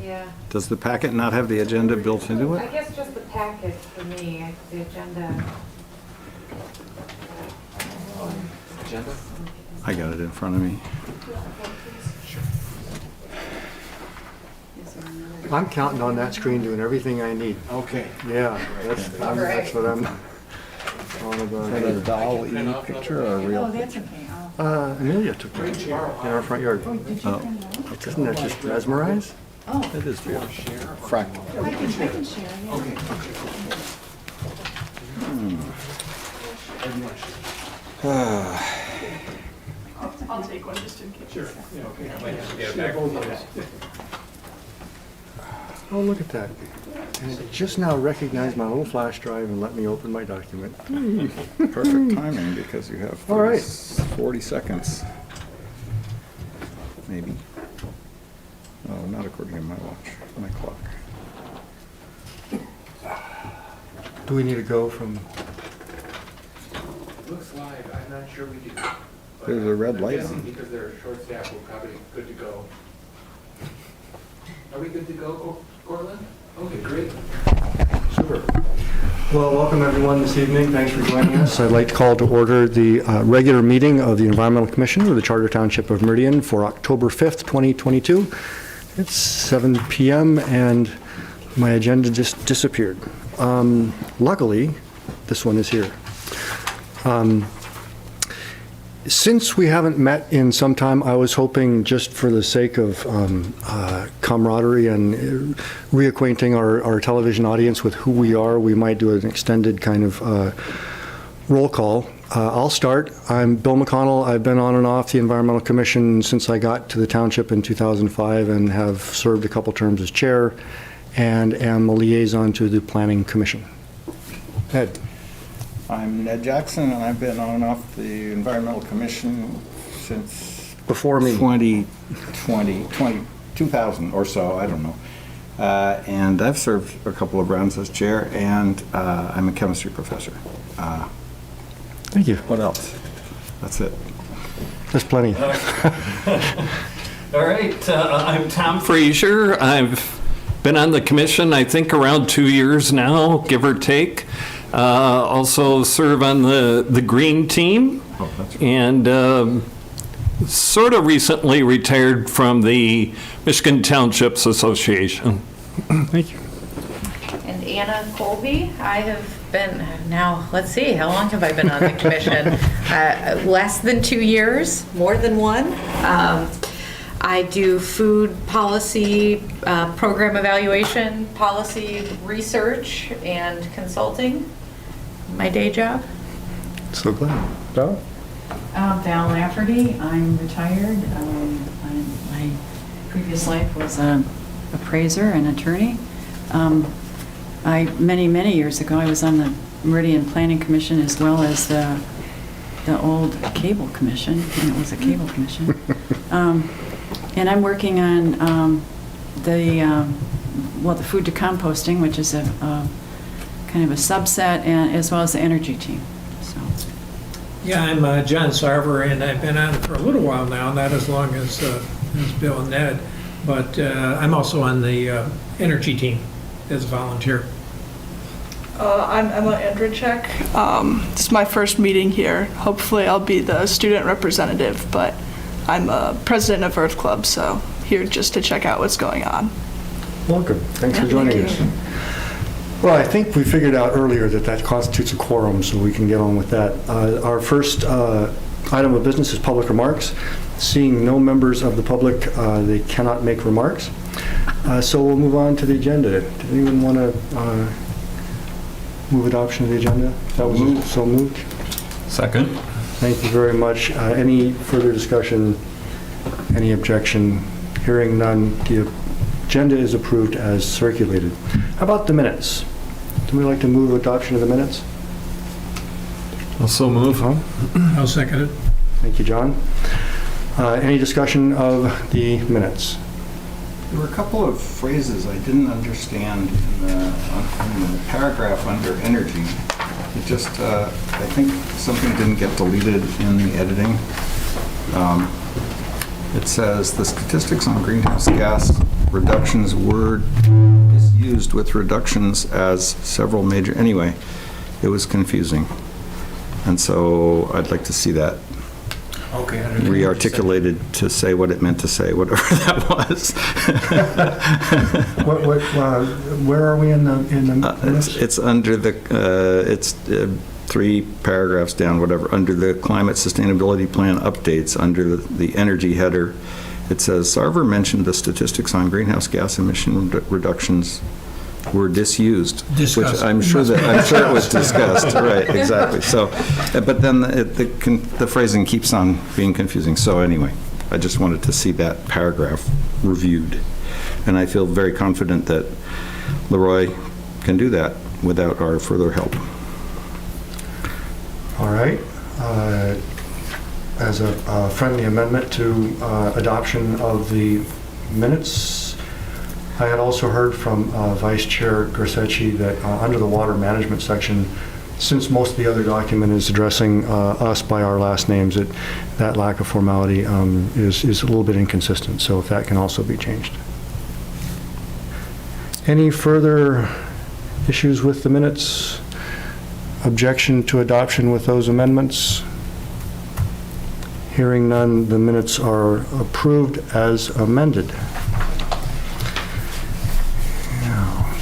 Yeah. Does the packet not have the agenda built into I it? guess just the packet for me, the agenda. Agenda? I got it in front of me. I'm counting on that screen doing everything I need. Okay. Yeah, that's what I'm on Is that a about. doll-y picture or a real? Oh, that's okay. Amelia took it in our front yard. Oh, Isn't that just mesmerized? Oh, it is beautiful. Fractal. I can share, yeah. Okay. I'll take one just in case. Sure. Oh, look at that. And it just now recognized my little flash drive and let me open my document. Perfect timing because you have All right. 40 seconds. Maybe. Oh, not according to my watch, my clock. Do we need to go from, Looks live, I'm not sure we do. But There's a red light I'm guessing on. because they're short staffed, we're probably good to go. Are we good to go, Cortland? Okay, great. super. Well, welcome everyone this evening. Thanks for joining us. I'd like to call to order the regular meeting of the Environmental Commission of the Charter Township of Meridian for October 5th, 2022. It's 7 p.m. and my agenda just disappeared. Luckily, this one is here. Since we haven't met in some time, I was hoping, just for the sake of camaraderie and reacquainting our television audience with who we are, we might do an extended kind of roll call. I'll start. I'm Bill McConnell. I've been on and off the Environmental Commission since I got to the township in 2005 and have served a couple terms as chair and am a liaison to the Planning Commission. Ed. I'm Ned Jackson, and I've been on and off the Environmental Commission since Before me. 2000 or so, I don't know. And I've served a couple of rounds as chair, and I'm a chemistry professor. Thank you. What else? That's it. That's plenty. All right, I'm Tom Frazier. I've been on the commission, I think, around 2 years now, give or take. Also serve on the Green Team, and sort of recently retired from the Michigan Townships Association. Thank you. And Anna Colby, I have been, now, let's see, how long have I been on the commission? Less than 2 years, more than one. I do food policy, program evaluation, policy research, and consulting. My day job. So glad. Val? Val Lafferty, I'm retired. My previous life was an appraiser and attorney. Many years ago, I was on the Meridian Planning Commission as well as the old Cable Commission, and it was a cable commission. And I'm working on the food to composting, which is a kind of a subset, and as well as the energy team. So. Yeah, I'm John Sarver, and I've been on for a little while now, not as long as Bill and Ned, but I'm also on the energy team as a volunteer. I'm Emma Andrzejczyk. This is my first meeting here. Hopefully I'll be the student representative, but I'm a president of Earth Club, so here just to check out what's going on. Welcome. Thanks for joining us. Well, I think we figured out earlier that constitutes a quorum, so we can get on with that. Our first item of business is public remarks. Seeing no members of the public, they cannot make remarks. So we'll move on to the agenda. Did anyone want to move adoption of the agenda? That was moved. So moved. Second. Thank you very much. Any further discussion? Any objection? Hearing none, the agenda is approved as circulated. How about the minutes? Do we like to move adoption of the minutes? Also move. I'll second it. Thank you, John. Any discussion of the minutes? There were a couple of phrases I didn't understand in the paragraph under energy. It just, I think something didn't get deleted in the editing. It says the statistics on greenhouse gas reductions were misused with reductions as several major, anyway, it was confusing. And so I'd like to see that Okay. re-articulated to say what it meant to say, whatever that was. Where are we in the minutes? It's under the, it's 3 paragraphs down, whatever, under the Climate Sustainability Plan updates, under the energy header. It says, Sarver mentioned the statistics on greenhouse gas emission reductions were disused. Discussed. Which I'm sure it was discussed, right, exactly. So, but then the phrasing keeps on being confusing. So anyway, I just wanted to see that paragraph reviewed. And I feel very confident that Leroy can do that without our further help. All right. As a friendly amendment to adoption of the minutes, I had also heard from Vice Chair Garcetti that under the water management section, since most of the other document is addressing us by our last names, that lack of formality is a little bit inconsistent. So if that can also be changed. Any further issues with the minutes? Objection to adoption with those amendments? Hearing none, the minutes are approved as amended. Now,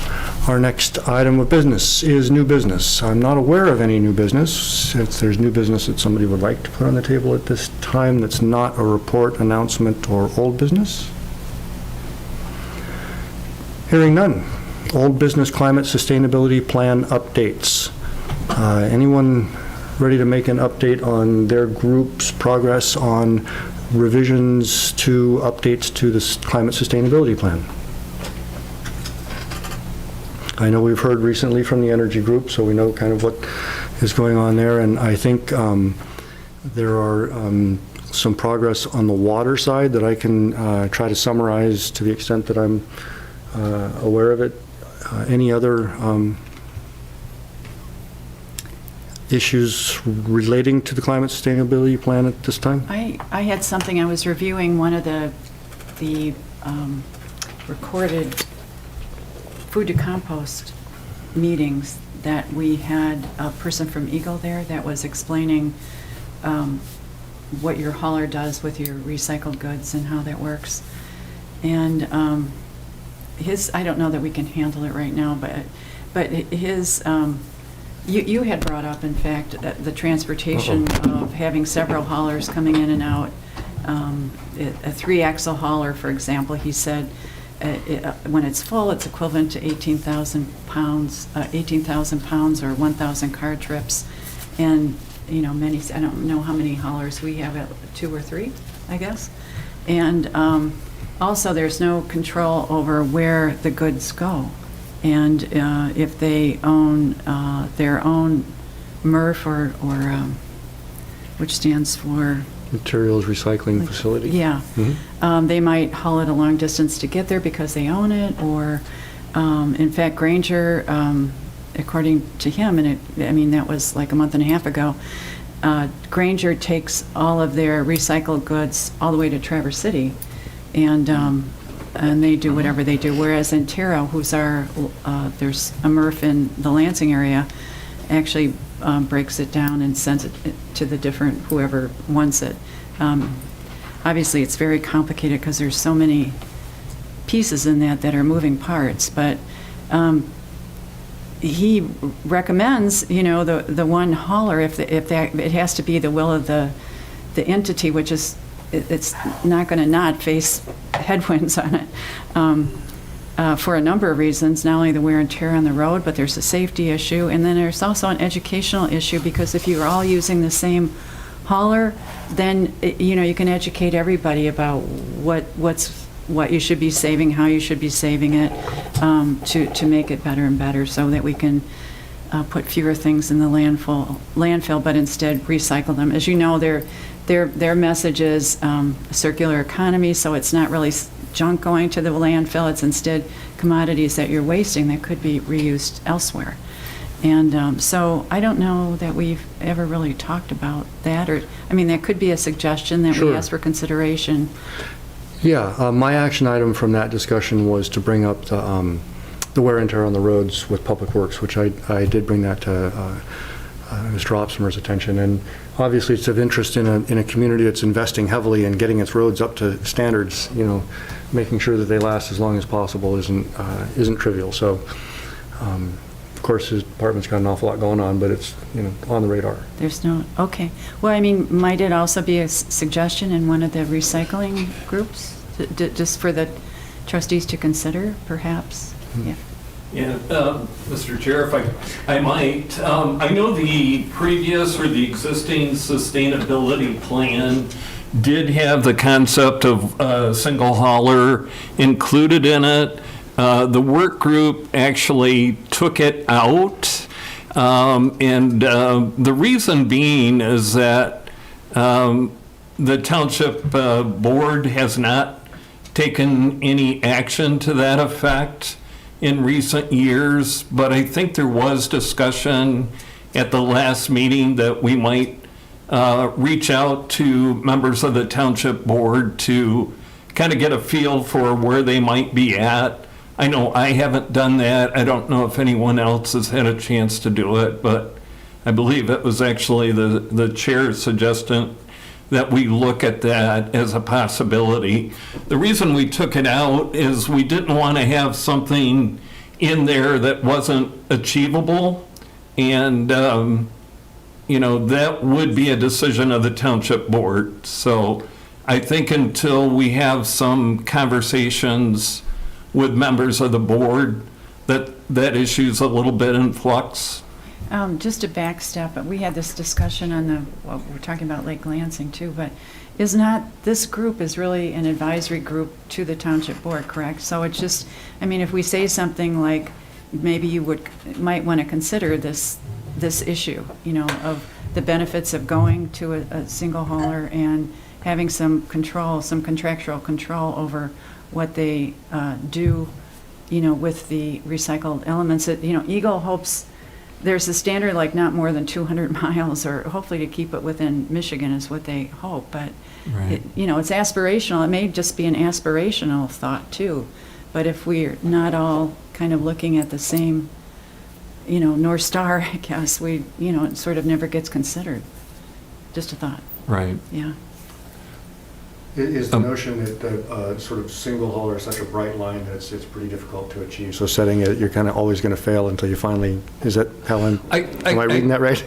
our next item of business is new business. I'm not aware of any new business. If there's new business that somebody would like to put on the table at this time that's not a report, announcement, or old business? Hearing none. Old business climate sustainability plan updates. Anyone ready to make an update on their group's progress on revisions to updates to the climate sustainability plan? I know we've heard recently from the energy group, so we know kind of what is going on there, and I think there are some progress on the water side that I can try to summarize to the extent that I'm aware of it. Any other issues relating to the climate sustainability plan at this time? I had something, I was reviewing one of the recorded food to compost meetings that we had a person from Eagle there that was explaining what your hauler does with your recycled goods and how that works. And I don't know that we can handle it right now, but his, you had brought up, in fact, the transportation of having several haulers coming in and out. A 3-axle hauler, for example, he said, when it's full, it's equivalent to 18,000 pounds or 1,000 car trips. And, you know, I don't know how many haulers we have, 2 or 3, I guess. And also, there's no control over where the goods go. And if they own their own MRF or which stands for Materials Recycling Facility? Yeah. Mm-hmm. They might haul it a long distance to get there because they own it, or in fact, Granger, according to him, and that was like a month and a half ago, Granger takes all of their recycled goods all the way to Traverse City, and they do whatever they do. Whereas Intero, who's there's a MRF in the Lansing area, actually breaks it down and sends it to the different, whoever wants it. Obviously, it's very complicated because there's so many pieces in that are moving parts, but he recommends, the one hauler, if that, it has to be the will of the entity, which is, it's not going to not face headwinds on it for a number of reasons, not only the wear and tear on the road, but there's a safety issue, and then there's also an educational issue, because if you're all using the same hauler, then you can educate everybody about what you should be saving, how you should be saving it, to make it better and better, so that we can put fewer things in the landfill, but instead recycle them. As you know, their message is circular economy, so it's not really junk going to the landfill, it's instead commodities that you're wasting that could be reused elsewhere. And so I don't know that we've ever really talked about that, or, I mean, that could be a suggestion that we Sure. ask for consideration. Yeah, my action item from that discussion was to bring up the wear and tear on the roads with Public Works, which I did bring that to Mr. Opsimer's attention. And obviously, it's of interest in a community that's investing heavily in getting its roads up to standards. You know, making sure that they last as long as possible isn't trivial. So, of course, his department's got an awful lot going on, but it's, you know, on the radar. There's no, okay. Well, I mean, might it also be a suggestion in one of the recycling groups, just for the trustees to consider, perhaps? Yeah. Yeah, Mr. Chair, if I might, I know the previous or the existing sustainability plan did have the concept of a single hauler included in it. The work group actually took it out, and the reason being is that the township board has not taken any action to that effect in recent years, but I think there was discussion at the last meeting that we might reach out to members of the township board to kind of get a feel for where they might be at. I know I haven't done that. I don't know if anyone else has had a chance to do it, but I believe it was actually the chair's suggestion that we look at that as a possibility. The reason we took it out is we didn't want to have something in there that wasn't achievable. And, you know, that would be a decision of the township board. So I think until we have some conversations with members of the board, that issue's a little bit in flux. Just a back step, we had this discussion on well, we're talking about Lake Lansing too, but this group is really an advisory group to the township board, correct? So it's just, I mean, if we say something like, maybe you might want to consider this issue, you know, of the benefits of going to a single hauler and having some control, some contractual control over what they do, you know, with the recycled elements. That, you know, Eagle hopes there's a standard like not more than 200 miles, or hopefully to keep it within Michigan is what they hope. But, Right. you know, it's aspirational. It may just be an aspirational thought too. But if we're not all kind of looking at the same, you know, North Star, I guess, you know, it sort of never gets considered. Just a thought, Right. yeah. Is the notion that the sort of single hauler is such a bright line that it's pretty difficult to achieve? So setting it, you're kind of always going to fail until you finally, is that how am I reading that right?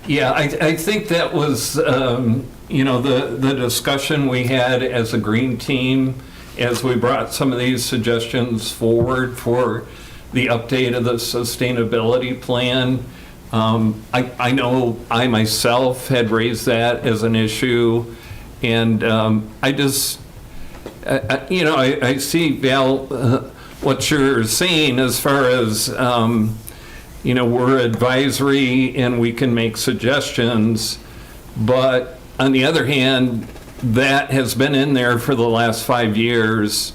Yeah, I think that was, you know, the discussion we had as a green team as we brought some of these suggestions forward for the update of the sustainability plan. I know I myself had raised that as an issue, and I just, you know, I see, Val, what you're saying as far as, you know, we're advisory and we can make suggestions, but on the other hand, that has been in there for the last 5 years.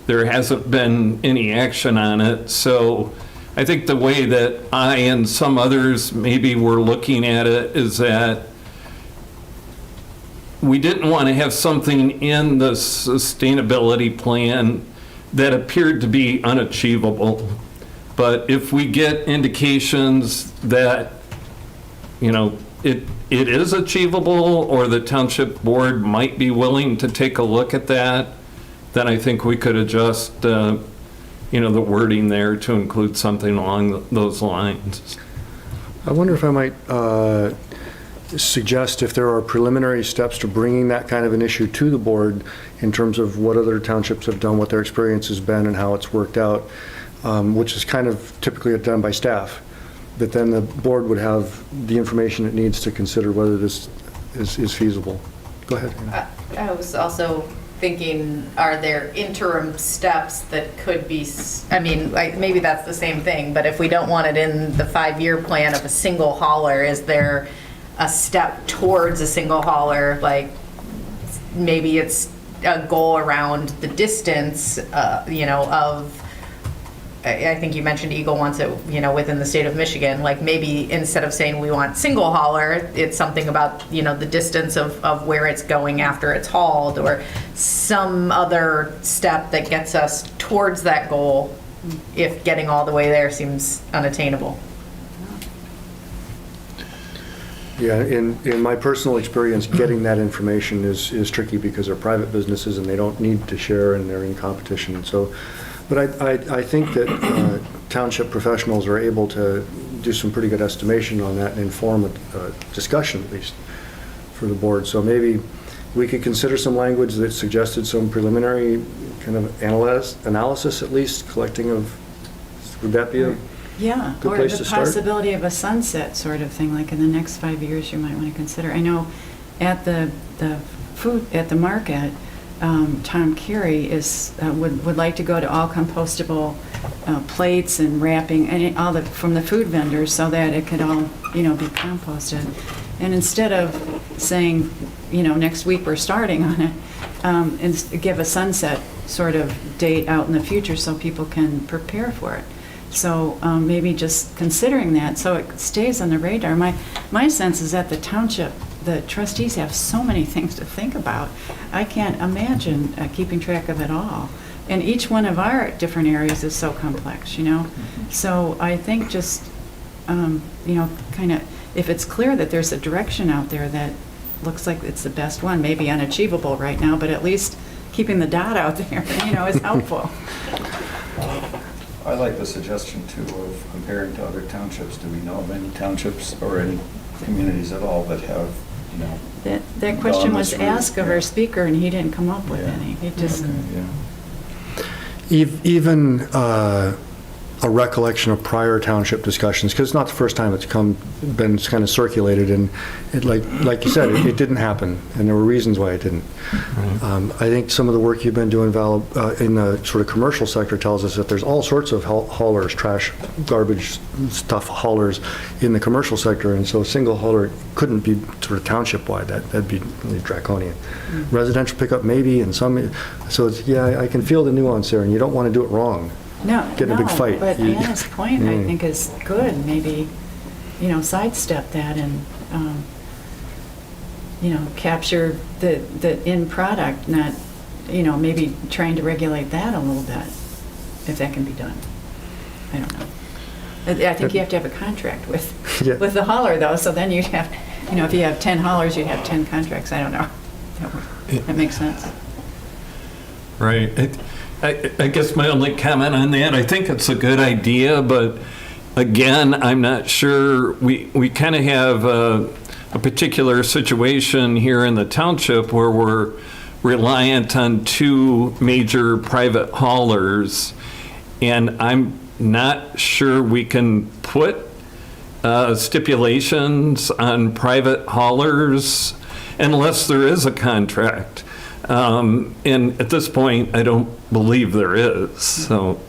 There hasn't been any action on it. So I think the way that I and some others maybe were looking at it is that we didn't want to have something in the sustainability plan that appeared to be unachievable. But if we get indications that, you know, it is achievable, or the township board might be willing to take a look at that, then I think we could adjust, you know, the wording there to include something along those lines. I wonder if I might suggest if there are preliminary steps to bringing that kind of an issue to the board in terms of what other townships have done, what their experience has been, and how it's worked out, which is kind of typically done by staff. That then the board would have the information it needs to consider whether this is feasible. Go ahead. I was also thinking, are there interim steps that could be, I mean, like, maybe that's the same thing, but if we don't want it in the 5-year plan of a single hauler, is there a step towards a single hauler? Like, maybe it's a goal around the distance, you know, of I think you mentioned Eagle wants it, within the state of Michigan, like maybe instead of saying we want single hauler, it's something about, the distance of where it's going after it's hauled, or some other step that gets us towards that goal if getting all the way there seems unattainable. Yeah, in my personal experience, getting that information is tricky because they're private businesses and they don't need to share and they're in competition. So, but I think that township professionals are able to do some pretty good estimation on that and inform a discussion at least for the board. So maybe we could consider some language that suggested some preliminary kind of analysis at least, collecting of, would that be a Yeah, good or place the to start? possibility of a sunset sort of thing, like in the next 5 years you might want to consider. I know at the market, Tom Carey would like to go to all compostable plates and wrapping, and from the food vendors, so that it could all, be composted. And instead of saying, next week we're starting on it, and give a sunset sort of date out in the future so people can prepare for it. So maybe just considering that so it stays on the radar. My sense is that the township, the trustees have so many things to think about. I can't imagine keeping track of it all. And each one of our different areas is so complex, So I think just, kind of, if it's clear that there's a direction out there that looks like it's the best one, maybe unachievable right now, but at least keeping the dot out there, is helpful. I like the suggestion too of comparing to other townships. Do we know of any townships or any communities at all that have, That question gone was this route? asked of Yeah. our speaker, and he didn't come up with Yeah. any. He just, Yeah. Even a recollection of prior township discussions, because it's not the first time it's been kind of circulated, and it, like you said, it didn't happen, and there were reasons why it didn't. I think some of the work you've been doing, Val, in the sort of commercial sector tells us that there's all sorts of haulers, trash, garbage stuff haulers in the commercial sector, and so a single hauler couldn't be sort of township-wide. That'd be really draconian. Residential pickup maybe, and some, so it's, I can feel the nuance there, and you don't want to do it wrong. Get in a big fight. But Anna's point, I think, is good. Maybe, sidestep that and, capture the end product, not, maybe trying to regulate that a little bit, if that can be done. I don't know. I think you have to have a contract with the hauler, though, so then you'd have, if you have 10 haulers, you'd have 10 contracts. I don't know. That makes sense. Right. I guess my only comment on that, I think it's a good idea, but again, I'm not sure. We kind of have a particular situation here in the township where we're reliant on two major private haulers, and I'm not sure we can put stipulations on private haulers unless there is a contract. And at this point, I don't believe there is, so.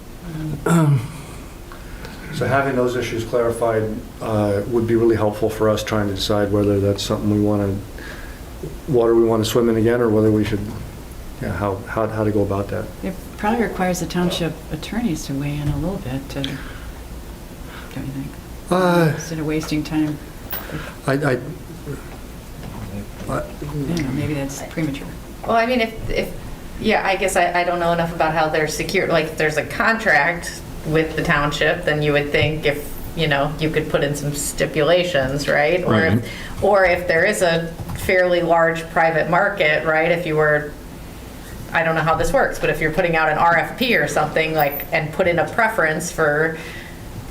So having those issues clarified would be really helpful for us trying to decide whether that's something water we want to swim in again, or whether we should, how to go about that. It probably requires the township attorneys to weigh in a little bit, don't you think? Instead of wasting time. I I don't know, maybe that's premature. Well, I mean, I guess I don't know enough about how they're secured. Like, if there's a contract with the township, then you would think if, you could put in some stipulations, right? Right. Or if there is a fairly large private market, right? If you were, I don't know how this works, but if you're putting out an RFP or something, and put in a preference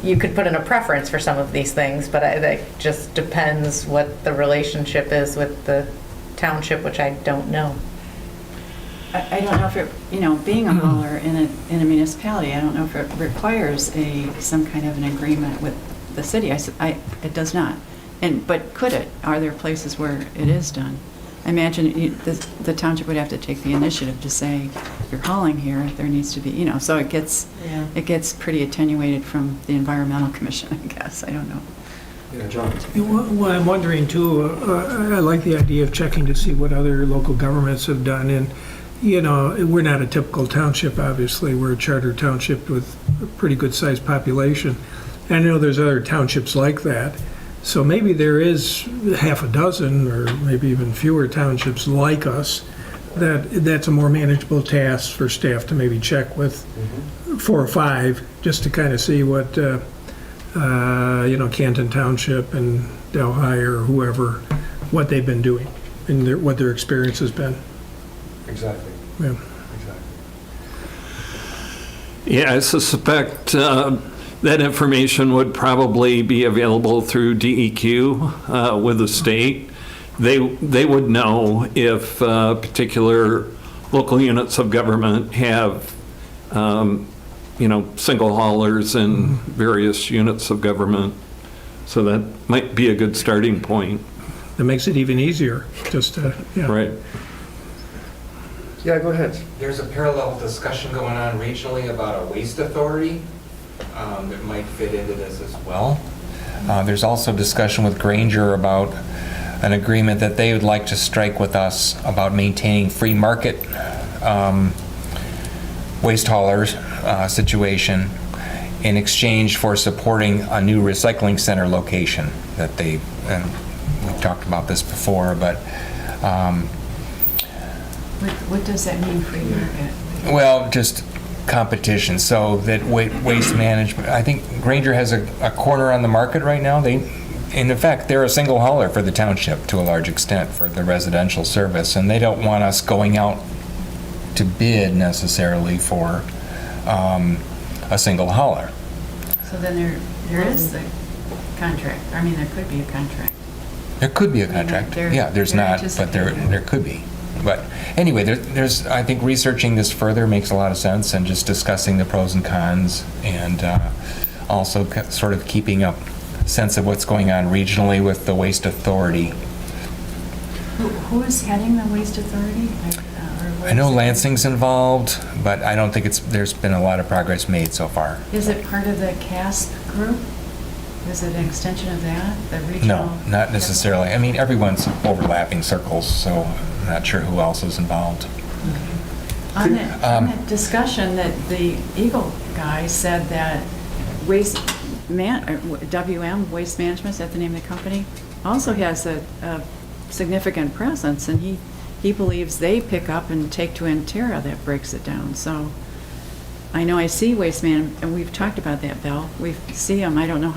you could put in a preference for some of these things, but that just depends what the relationship is with the township, which I don't know. I don't know if it, being a hauler in a municipality, I don't know if it requires some kind of an agreement with the city. It does not. But could it? Are there places where it is done? I imagine the township would have to take the initiative to say, you're hauling here, there needs to be, so it gets pretty attenuated from the environmental commission, I guess. I don't know. Yeah, John. Well, I'm wondering too, I like the idea of checking to see what other local governments have done, and, you know, we're not a typical township, obviously. We're a charter township with a pretty good-sized population. And I know there's other townships like that. So maybe there is half a dozen or maybe even fewer townships like us that's a more manageable task for staff to maybe check with 4 or 5 just to kind of see what, you know, Canton Township and Delhi or whoever, what they've been doing and what their experience has been. Exactly. Yeah. Yeah, I suspect that information would probably be available through DEQ with the state. They would know if particular local units of government have, you know, single haulers in various units of government. So that might be a good starting point. That makes it even easier, just to, yeah. Right. Yeah, go ahead. There's a parallel discussion going on regionally about a waste authority that might fit into this as well. There's also discussion with Granger about an agreement that they would like to strike with us about maintaining free market waste haulers situation in exchange for supporting a new recycling center location that they, and we've talked about this before, but What does that mean for you? well, just competition, so that waste management, I think Granger has a corner on the market right now. In effect, they're a single hauler for the township to a large extent for the residential service, and they don't want us going out to bid necessarily for a single hauler. So then there is a contract. I mean, there could be a contract. There could be a contract. Yeah, there's not, but there could be. But anyway, there's, I think researching this further makes a lot of sense, and just discussing the pros and cons, and also sort of keeping a sense of what's going on regionally with the waste authority. Who is heading the waste authority? I know Lansing's involved, but I don't think there's been a lot of progress made so far. Is it part of the CASP group? Is it an extension of that, the regional? No, not necessarily. I mean, everyone's overlapping circles, so I'm not sure who else is involved. On that discussion, that the Eagle guy said that WM, Waste Management, is that the name of the company, also has a significant presence, and he believes they pick up and take to Antera that breaks it down. So I know I see Waste Man, and we've talked about that, Bill. We see them. I don't know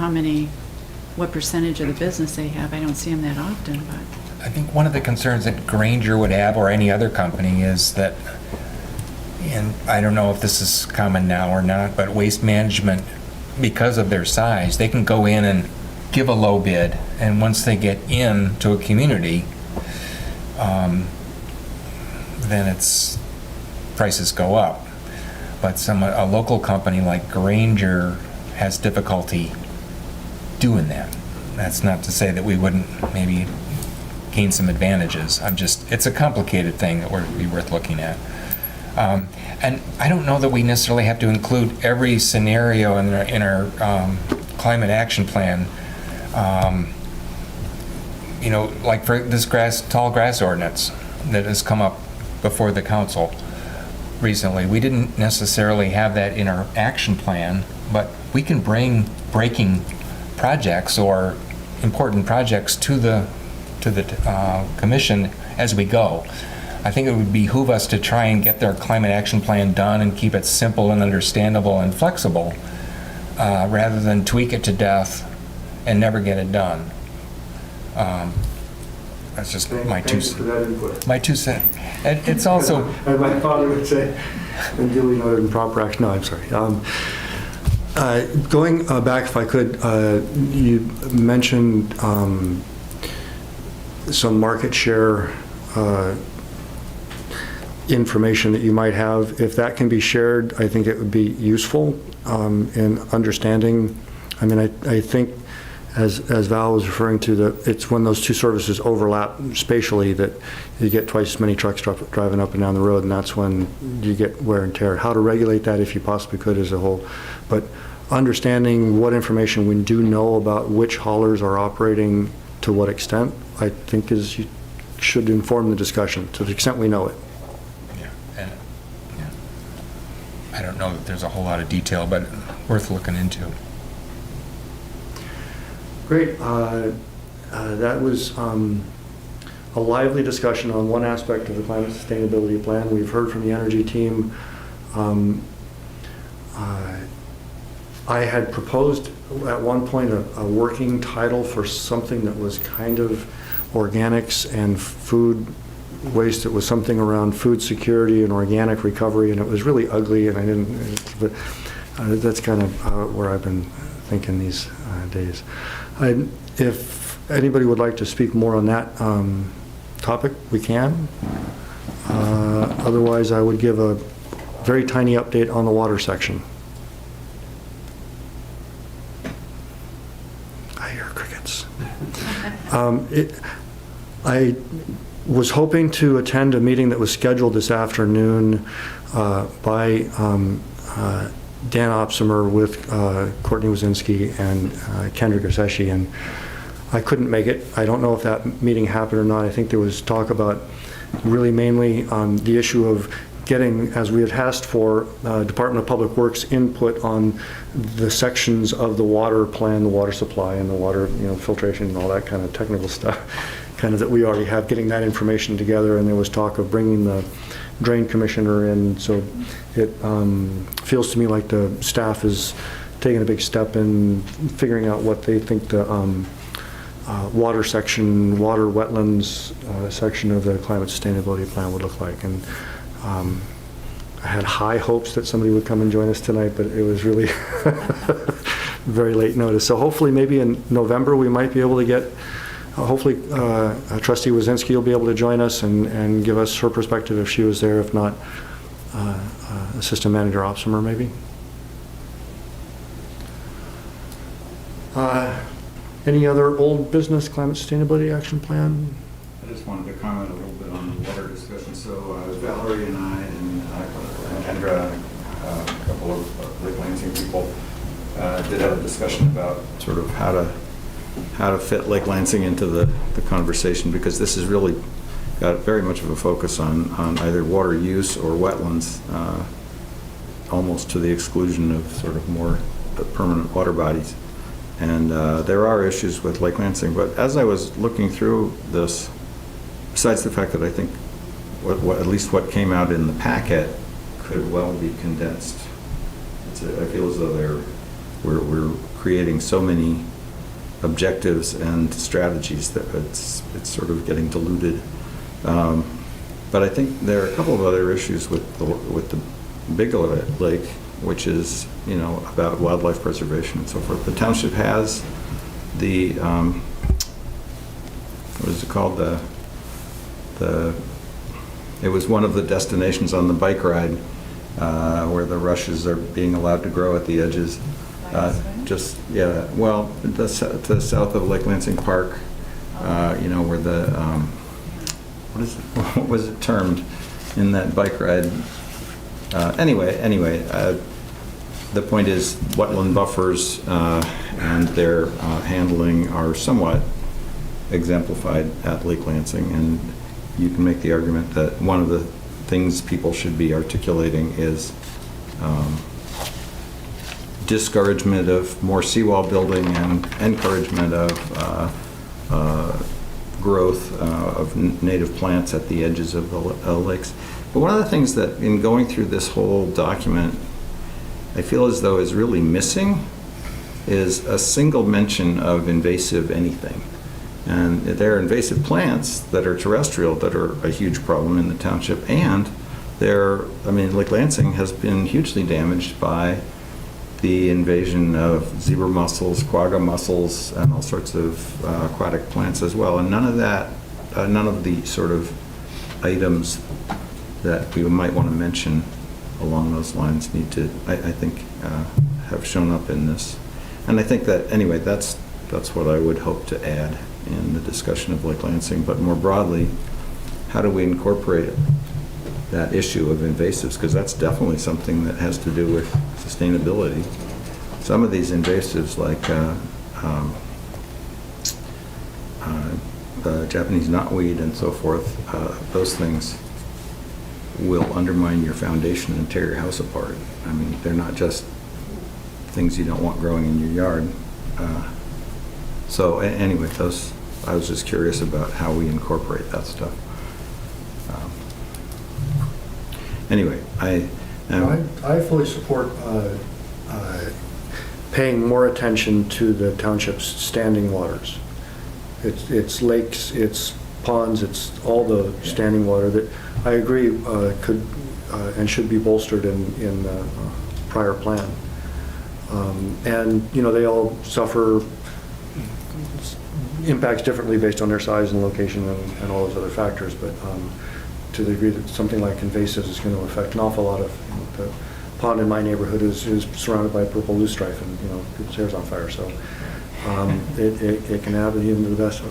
what percentage of the business they have. I don't see them that often, but. I think one of the concerns that Granger would have, or any other company, is that, and I don't know if this is common now or not, but Waste Management, because of their size, they can go in and give a low bid, and once they get into a community, then prices go up. But a local company like Granger has difficulty doing that. That's not to say that we wouldn't maybe gain some advantages. It's a complicated thing that would be worth looking at. And I don't know that we necessarily have to include every scenario in our climate action plan. You know, like for this tall grass ordinance that has come up before the council recently. We didn't necessarily have that in our action plan, but we can bring breaking projects or important projects to the commission as we go. I think it would behoove us to try and get their climate action plan done and keep it simple and understandable and flexible, rather than tweak it to death and never get it done. That's just my two cents. It's also. My father would say, and duly noted in proper action. No, I'm sorry. Going back, if I could, you mentioned some market share information that you might have. If that can be shared, I think it would be useful in understanding. I mean, I think, as Val was referring to, that it's when those two services overlap spatially that you get twice as many trucks driving up and down the road, and that's when you get wear and tear. How to regulate that, if you possibly could, as a whole. But understanding what information we do know about which haulers are operating to what extent, I think should inform the discussion to the extent we know it. Yeah, I don't know that there's a whole lot of detail, but worth looking into. Great. That was a lively discussion on one aspect of the climate sustainability plan. We've heard from the energy team. I had proposed at one point a working title for something that was kind of organics and food waste. It was something around food security and organic recovery, and it was really ugly, and I didn't, but that's kind of where I've been thinking these days. If anybody would like to speak more on that topic, we can. Otherwise, I would give a very tiny update on the water section. I hear crickets. I was hoping to attend a meeting that was scheduled this afternoon by Dan Opsimer with Courtney Wazinski and Kendra Garceshi, and I couldn't make it. I don't know if that meeting happened or not. I think there was talk about really mainly the issue of getting, as we had asked for, Department of Public Works input on the sections of the water plan, the water supply and the water, filtration and all that kind of technical stuff, kind of that we already have, getting that information together. And there was talk of bringing the drain commissioner in. So it feels to me like the staff is taking a big step in figuring out what they think the water section, water wetlands section of the climate sustainability plan would look like. And I had high hopes that somebody would come and join us tonight, but it was really very late notice. So hopefully maybe in November we might be able to get, hopefully Trustee Wazinski will be able to join us and give us her perspective if she was there. If not, Assistant Manager Opsimer maybe. Any other old business climate sustainability action plan? I just wanted to comment a little bit on the water discussion. So Valerie and I and Kendra, a couple of Lake Lansing people, did have a discussion about sort of how to fit Lake Lansing into the conversation, because this has really got very much of a focus on either water use or wetlands, almost to the exclusion of sort of more permanent water bodies. And there are issues with Lake Lansing, but as I was looking through this, besides the fact that I think at least what came out in the packet could well be condensed, I feel as though we're creating so many objectives and strategies that it's sort of getting diluted. But I think there are a couple of other issues with the Big Lake, which is about wildlife preservation and so forth. The township has the what is it called, it was one of the destinations on the bike ride where the rushes are being allowed to grow at the edges. To the south of Lake Lansing Park, where the what was it termed in that bike ride? Anyway, the point is wetland buffers and their handling are somewhat exemplified at Lake Lansing, and you can make the argument that one of the things people should be articulating is discouragement of more seawall building and encouragement of growth of native plants at the edges of the lakes. But one of the things that in going through this whole document I feel as though is really missing is a single mention of invasive anything. And there are invasive plants that are terrestrial that are a huge problem in the township, and Lake Lansing has been hugely damaged by the invasion of zebra mussels, quagga mussels, and all sorts of aquatic plants as well. And none of the sort of items that we might want to mention along those lines need to, I think, have shown up in this. And I think that, anyway, that's what I would hope to add in the discussion of Lake Lansing. But more broadly, how do we incorporate that issue of invasives? Because that's definitely something that has to do with sustainability. Some of these invasives, like Japanese knotweed and so forth, those things will undermine your foundation and tear your house apart. I mean, they're not just things you don't want growing in your yard. So anyway, I was just curious about how we incorporate that stuff. Anyway, I fully support paying more attention to the township's standing waters. It's lakes, it's ponds, it's all the standing water that I agree could and should be bolstered in the prior plan. And, you know, they all suffer impacts differently based on their size and location and all those other factors, but to the degree that something like invasives is going to affect an awful lot of, you know, the pond in my neighborhood is surrounded by purple loosestrife, and, you know, people's hair's on fire, so it can happen even to the best.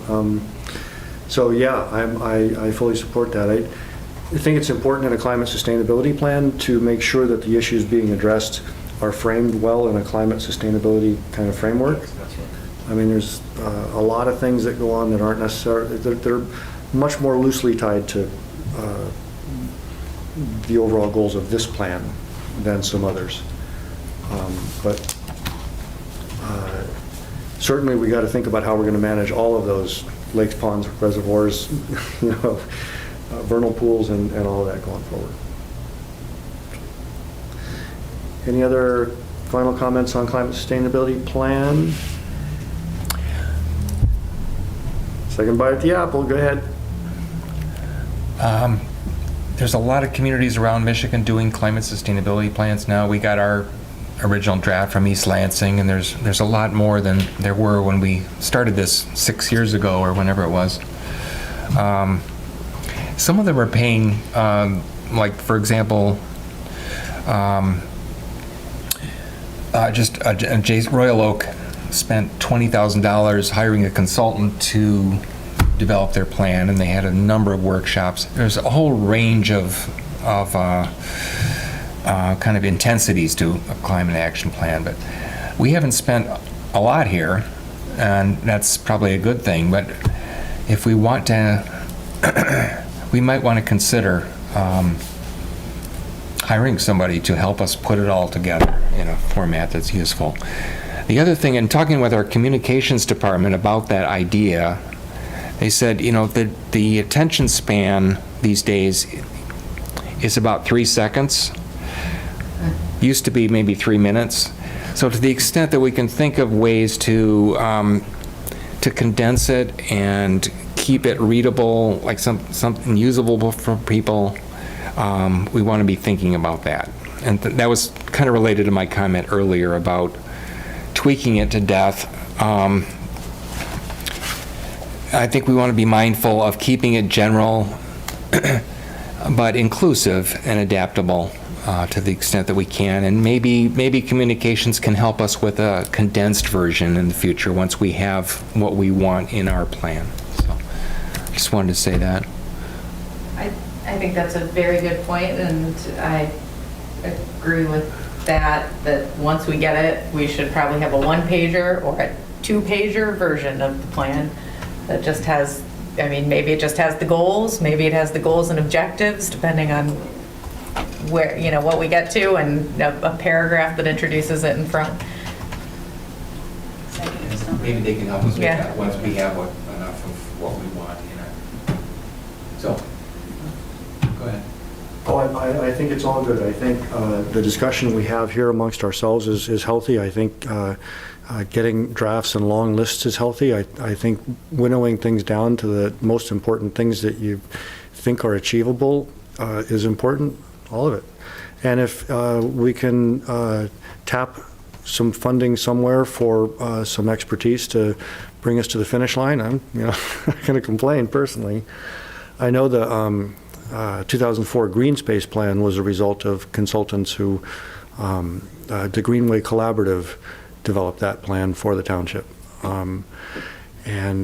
So yeah, I fully support that. I think it's important in a climate sustainability plan to make sure that the issues being addressed are framed well in a climate sustainability kind of framework. I mean, there's a lot of things that go on that aren't necessarily, they're much more loosely tied to the overall goals of this plan than some others. But certainly we got to think about how we're going to manage all of those lakes, ponds, reservoirs, you know, vernal pools and all of that going forward. Any other final comments on climate sustainability plan? Second bite at the apple, go ahead. There's a lot of communities around Michigan doing climate sustainability plans now. We got our original draft from East Lansing, and there's a lot more than there were when we started this 6 years ago or whenever it was. Some of them are paying, like for example, Royal Oak spent $20,000 hiring a consultant to develop their plan, and they had a number of workshops. There's a whole range of kind of intensities to a climate action plan, but we haven't spent a lot here, and that's probably a good thing. But if we want to, we might want to consider hiring somebody to help us put it all together in a format that's useful. The other thing, in talking with our communications department about that idea, they said, you know, the attention span these days is about 3 seconds. Used to be maybe 3 minutes. So to the extent that we can think of ways to condense it and keep it readable, like something usable for people, we want to be thinking about that. And that was kind of related to my comment earlier about tweaking it to death. I think we want to be mindful of keeping it general, but inclusive and adaptable to the extent that we can. And maybe communications can help us with a condensed version in the future once we have what we want in our plan. So I just wanted to say that. I think that's a very good point, and I agree with that once we get it, we should probably have a 1-pager or a 2-pager version of the plan that just has, I mean, maybe it just has the goals, maybe it has the goals and objectives, depending on where, you know, what we get to, and a paragraph that introduces it in front. Maybe they can help us with Yeah. that once we have enough of what we want, you know. So, go ahead. Oh, I think it's all good. I think the discussion we have here amongst ourselves is healthy. I think getting drafts and long lists is healthy. I think winnowing things down to the most important things that you think are achievable is important, all of it. And if we can tap some funding somewhere for some expertise to bring us to the finish line, I'm not going to complain personally. I know the 2004 Green Space Plan was a result of consultants who, the Greenway Collaborative developed that plan for the township. And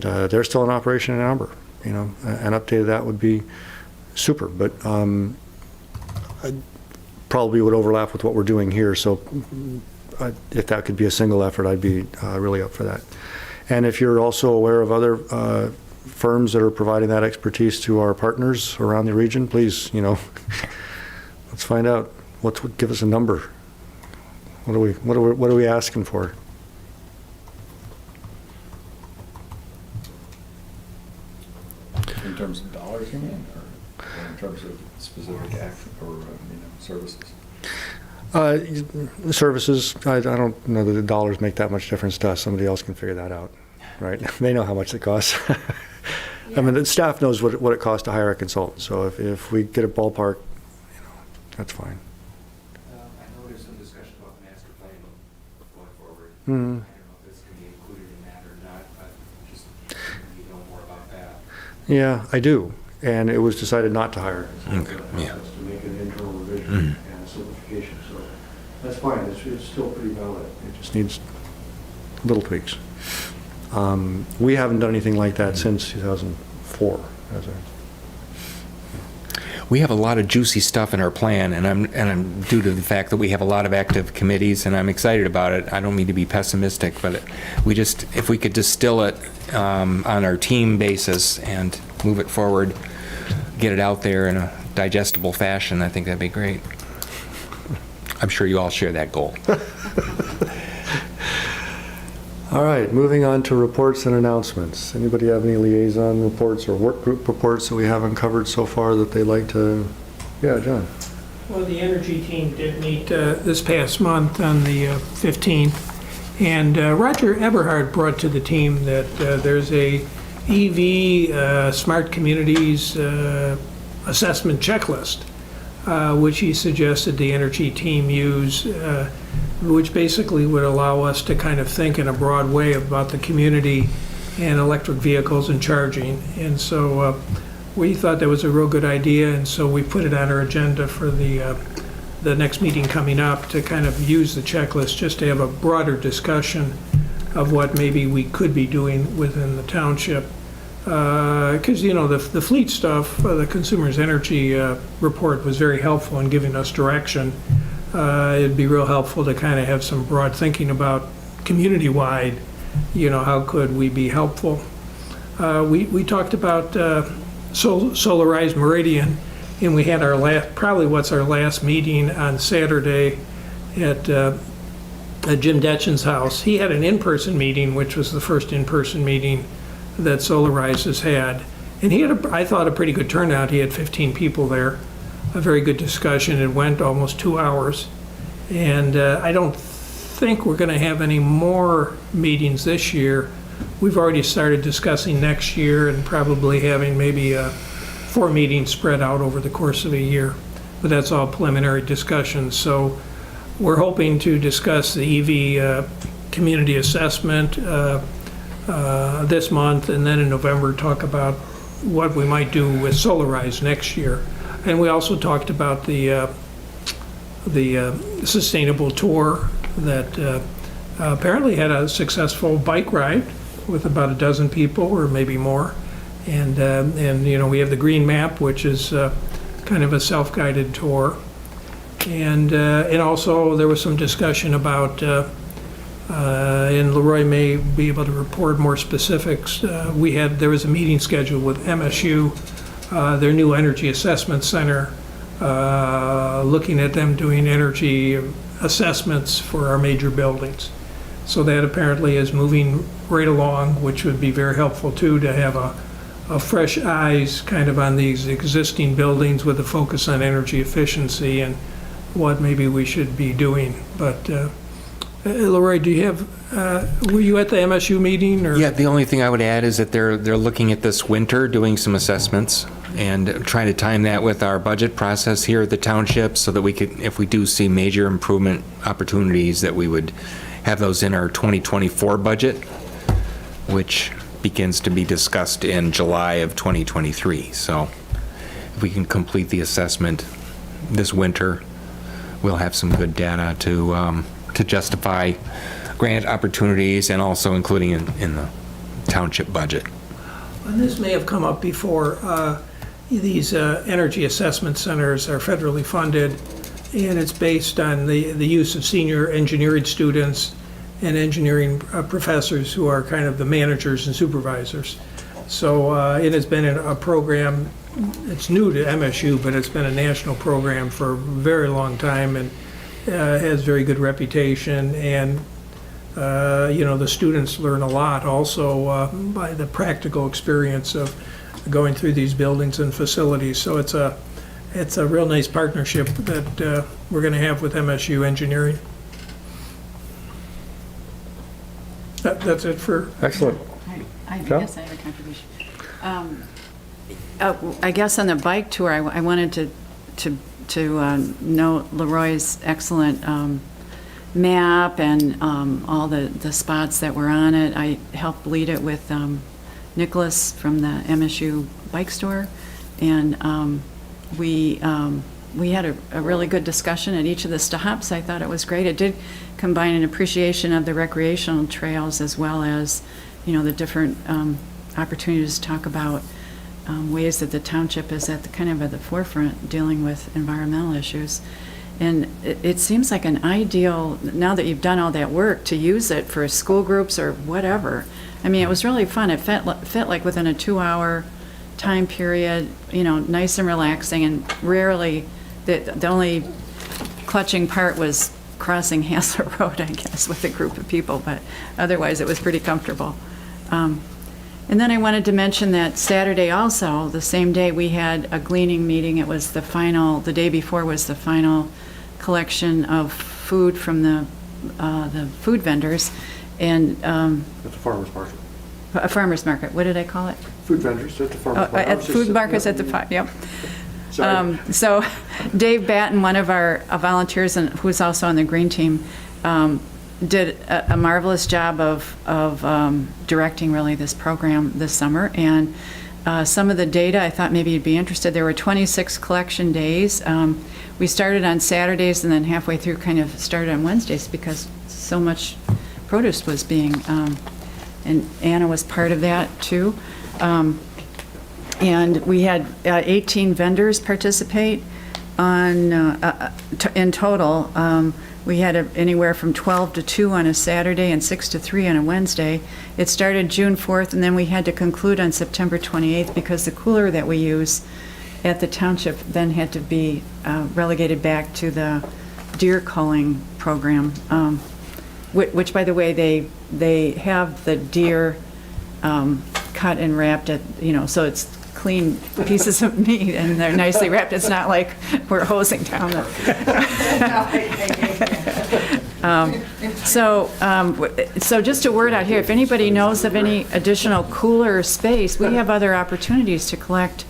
they're still in operation in Ann Arbor. You know, an update of that would be super, but probably would overlap with what we're doing here. So if that could be a single effort, I'd be really up for that. And if you're also aware of other firms that are providing that expertise to our partners around the region, please, Let's find out. Give us a number. What are we asking for? In terms of dollars, you mean, or in terms of specific act or, services? Services, I don't know that the dollars make that much difference to us. Somebody else can figure that out, right? They know how much it costs. I mean, the staff knows what it costs to hire a consultant, so if we get a ballpark, that's fine. I know there's some discussion about master plan going forward. Mhm. I don't know if this can be included in that or not, but just you know more about that. Yeah, I do, and it was decided not to hire. Okay, yeah. To make an internal revision and a simplification, so that's fine, it's still pretty valid. It just needs little tweaks. We haven't done anything like that since 2004, has it? We have a lot of juicy stuff in our plan, and I'm due to the fact that we have a lot of active committees, and I'm excited about it. I don't mean to be pessimistic, but if we could distill it on our team basis and move it forward, get it out there in a digestible fashion, I think that'd be great. I'm sure you all share that goal. All right, moving on to reports and announcements. Anybody have any liaison reports or work group reports that we haven't covered so far that they'd like to? Yeah, John. Well, the energy team did meet this past month on the 15th, and Roger Eberhard brought to the team that there's a EV Smart Communities assessment checklist, which he suggested the energy team use, which basically would allow us to kind of think in a broad way about the community and electric vehicles and charging. And so we thought that was a real good idea, and so we put it on our agenda for the next meeting coming up to kind of use the checklist just to have a broader discussion of what maybe we could be doing within the township. Because, the fleet stuff, the Consumer's Energy report was very helpful in giving us direction. It'd be real helpful to kind of have some broad thinking about community-wide, how could we be helpful. We talked about solarized Meridian, and we had our last meeting on Saturday at Jim Detchen's house. He had an in-person meeting, which was the first in-person meeting that Solarize has had. And he had, I thought, a pretty good turnout. He had 15 people there. A very good discussion. It went almost 2 hours. And I don't think we're going to have any more meetings this year. We've already started discussing next year and probably having maybe 4 meetings spread out over the course of a year. But that's all preliminary discussions. So we're hoping to discuss the EV community assessment this month, and then in November talk about what we might do with Solarize next year. And we also talked about the sustainable tour that apparently had a successful bike ride with about a dozen people or maybe more. And we have the green map, which is kind of a self-guided tour. And also there was some discussion about and Leroy may be able to report more specifics. There was a meeting scheduled with MSU, their new energy assessment center, looking at them doing energy assessments for our major buildings. So that apparently is moving right along, which would be very helpful too, to have a fresh eyes kind of on these existing buildings with a focus on energy efficiency and what maybe we should be doing. But Leroy, do you have, were you at the MSU meeting? Or? Yeah, the only thing I would add is that they're looking at this winter, doing some assessments, and trying to time that with our budget process here at the township so that we could, if we do see major improvement opportunities, that we would have those in our 2024 budget, which begins to be discussed in July of 2023. So if we can complete the assessment this winter, we'll have some good data to justify grant opportunities and also including in the township budget. And this may have come up before. These energy assessment centers are federally funded, and it's based on the use of senior engineering students and engineering professors who are kind of the managers and supervisors. So it has been a program, it's new to MSU, but it's been a national program for a very long time and has very good reputation. And, the students learn a lot also by the practical experience of going through these buildings and facilities. So it's a real nice partnership that we're going to have with MSU Engineering. That's it for... Excellent. I Joe? guess I have a contribution. I guess on the bike tour, I wanted to note Leroy's excellent map and all the spots that were on it. I helped lead it with Nicholas from the MSU Bike Store, and we had a really good discussion at each of the stops. I thought it was great. It did combine an appreciation of the recreational trails as well as, the different opportunities to talk about ways that the township is at the forefront dealing with environmental issues. And it seems like an ideal, now that you've done all that work, to use it for school groups or whatever. I mean, it was really fun. It fit like within a 2-hour time period, nice and relaxing, and rarely, the only clutching part was crossing Hassler Road, I guess, with a group of people, but otherwise it was pretty comfortable. And then I wanted to mention that Saturday also, the same day, we had a gleaning meeting. It was the day before was the final collection of food from the food vendors. And At the farmer's market. a farmer's market, what did I call it? Food vendors at the farmer's market. At food markets at the, yep. Sorry. So Dave Batten, one of our volunteers, and who's also on the green team, did a marvelous job of directing really this program this summer. And some of the data, I thought maybe you'd be interested. There were 26 collection days. We started on Saturdays and then halfway through kind of started on Wednesdays because so much produce was being, and Anna was part of that too. And we had 18 vendors participate on in total. We had anywhere from 12 to 2 on a Saturday and 6 to 3 on a Wednesday. It started June 4th, and then we had to conclude on September 28th because the cooler that we use at the township then had to be relegated back to the deer culling program, which, by the way, they have the deer cut and wrapped at, so it's clean pieces of meat and they're nicely wrapped. It's not like we're hosing down So just a word out here, if anybody knows of any additional cooler space, we have other opportunities to collect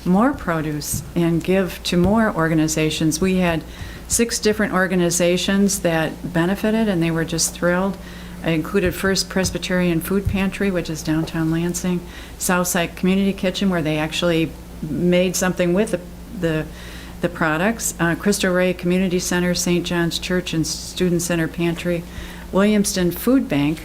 more produce and give to more organizations. We had 6 different organizations that benefited and they were just thrilled. I included First Presbyterian Food Pantry, which is downtown Lansing, Southside Community Kitchen, where they actually made something with the products, Cristo Rey Community Center, St. John's Church and Student Center Pantry, Williamston Food Bank,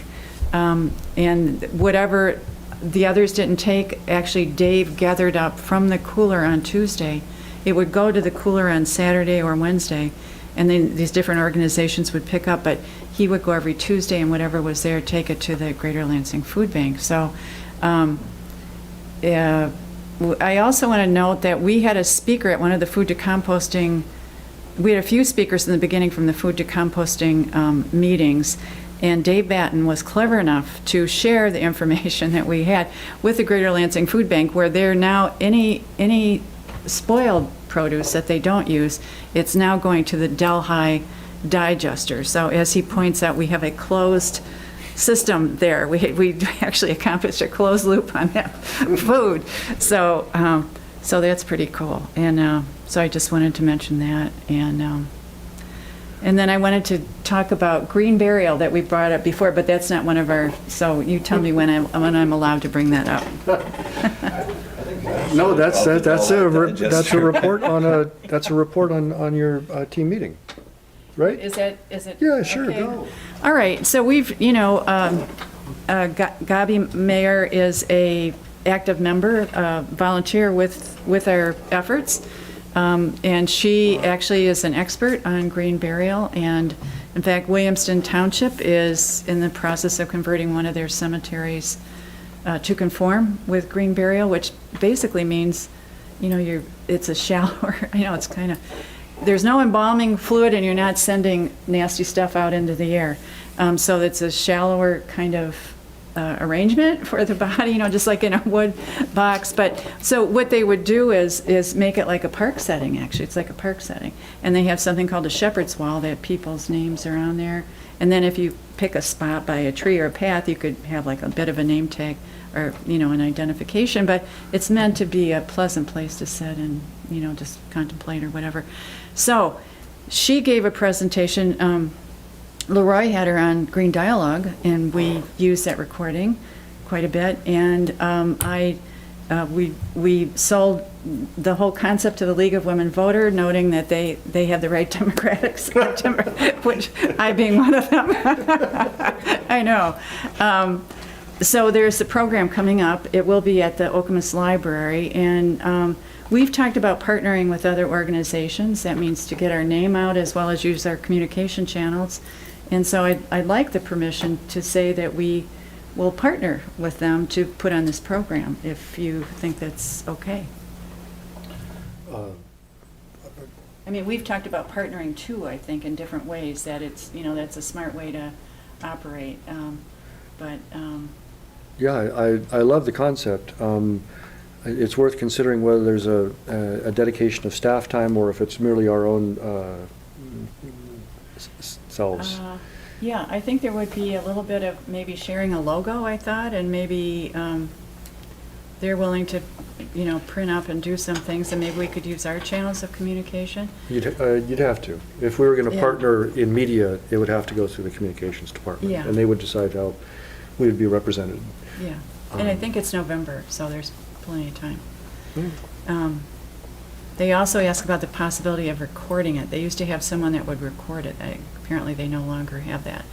and whatever the others didn't take, actually Dave gathered up from the cooler on Tuesday. It would go to the cooler on Saturday or Wednesday, and then these different organizations would pick up, but he would go every Tuesday and whatever was there, take it to the Greater Lansing Food Bank. So I also want to note that we had a speaker at one of the food to composting, we had a few speakers in the beginning from the food to composting meetings, and Dave Batten was clever enough to share the information that we had with the Greater Lansing Food Bank, where they're now any spoiled produce that they don't use, it's now going to the Delhi digester. So as he points out, we have a closed system there. We actually accomplished a closed loop on that food. So that's pretty cool. And so I just wanted to mention that. And then I wanted to talk about green burial that we brought up before, but that's not one of our, so you tell me when I'm allowed to bring that up. No, that's a report on your team meeting, right? Is it? Yeah, sure, okay. go. All right, so we've, Gabi Mayer is a active member, volunteer with our efforts, and she actually is an expert on green burial, and in fact, Williamston Township is in the process of converting one of their cemeteries to conform with green burial, which basically means, it's a shallower, it's kind of, there's no embalming fluid and you're not sending nasty stuff out into the air. So it's a shallower kind of arrangement for the body, just like in a wood box. But so what they would do is make it like a park setting, actually. It's like a park setting. And they have something called a shepherd's wall that people's names are on there. And then if you pick a spot by a tree or a path, you could have like a bit of a name tag or, an identification. But it's meant to be a pleasant place to sit and, just contemplate or whatever. So she gave a presentation. Leroy had her on Green Dialogue, and we used that recording quite a bit. And we sold the whole concept to the League of Women Voter, noting that they have the right demographics, which I being one of them. I know. So there's a program coming up. It will be at the Okemos Library, and we've talked about partnering with other organizations. That means to get our name out as well as use our communication channels. And so I'd like the permission to say that we will partner with them to put on this program, if you think that's okay. I mean, we've talked about partnering too, I think, in different ways, that it's, that's a smart way to operate. Yeah, I love the concept. It's worth considering whether there's a dedication of staff time or if it's merely our own selves. Yeah, I think there would be a little bit of maybe sharing a logo, I thought, and maybe they're willing to, print up and do some things, and maybe we could use our channels of communication. You'd have to. If we were going to Yeah. partner in media, it would have to go through the communications department. Yeah. And they would decide how we would be represented. Yeah, and I think it's November, so there's plenty of time. They also asked about the possibility of recording it. They used to have someone that would record it. Apparently they no longer have that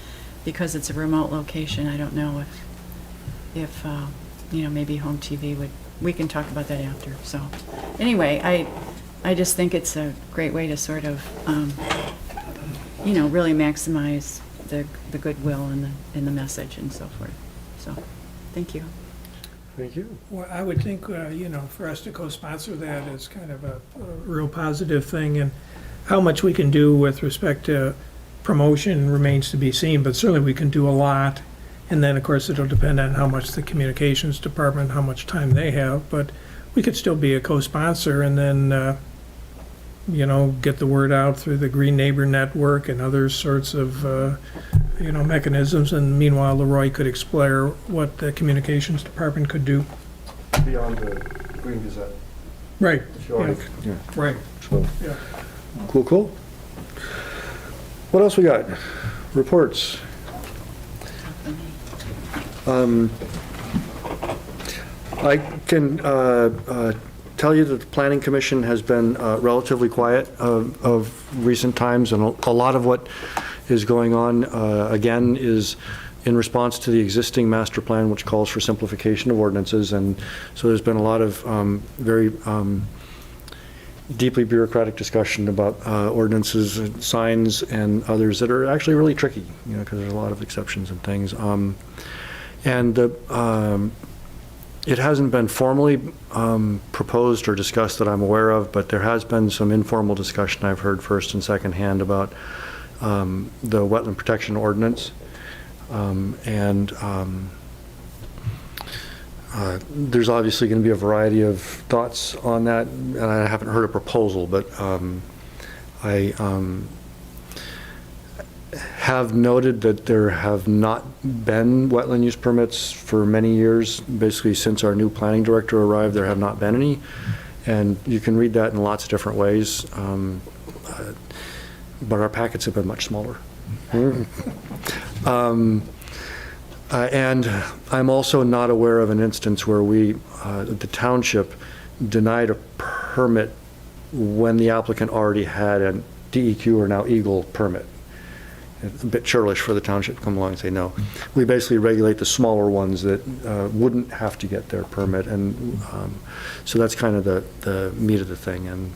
because it's a remote location. I don't know if maybe home TV would, we can talk about that after. So anyway, I just think it's a great way to sort of, really maximize the goodwill and the message and so forth. So, thank you. Thank you. Well, I would think, for us to co-sponsor that is kind of a real positive thing, and how much we can do with respect to promotion remains to be seen, but certainly we can do a lot. And then, of course, it'll depend on how much the communications department, how much time they have, but we could still be a co-sponsor and then, get the word out through the Green Neighbor Network and other sorts of, mechanisms. And meanwhile, Leroy could explore what the communications department could do. Beyond the Green Gazette. Right. Yeah. Right. So, Yeah. cool. What else we got? Reports. I can tell you that the Planning Commission has been relatively quiet of recent times, and a lot of what is going on, again, is in response to the existing master plan, which calls for simplification of ordinances. And so there's been a lot of very deeply bureaucratic discussion about ordinances and signs and others that are actually really tricky, because there's a lot of exceptions and things. It hasn't been formally proposed or discussed that I'm aware of, but there has been some informal discussion I've heard first and second hand about the Wetland Protection Ordinance. There's obviously going to be a variety of thoughts on that, and I haven't heard a proposal, but I have noted that there have not been wetland use permits for many years. Basically, since our new planning director arrived, there have not been any, and you can read that in lots of different ways, but our packets have been much smaller. And I'm also not aware of an instance where the township denied a permit when the applicant already had a DEQ or now EGLE permit. It's a bit churlish for the township to come along and say no. We basically regulate the smaller ones that wouldn't have to get their permit, and so that's kind of the meat of the thing. And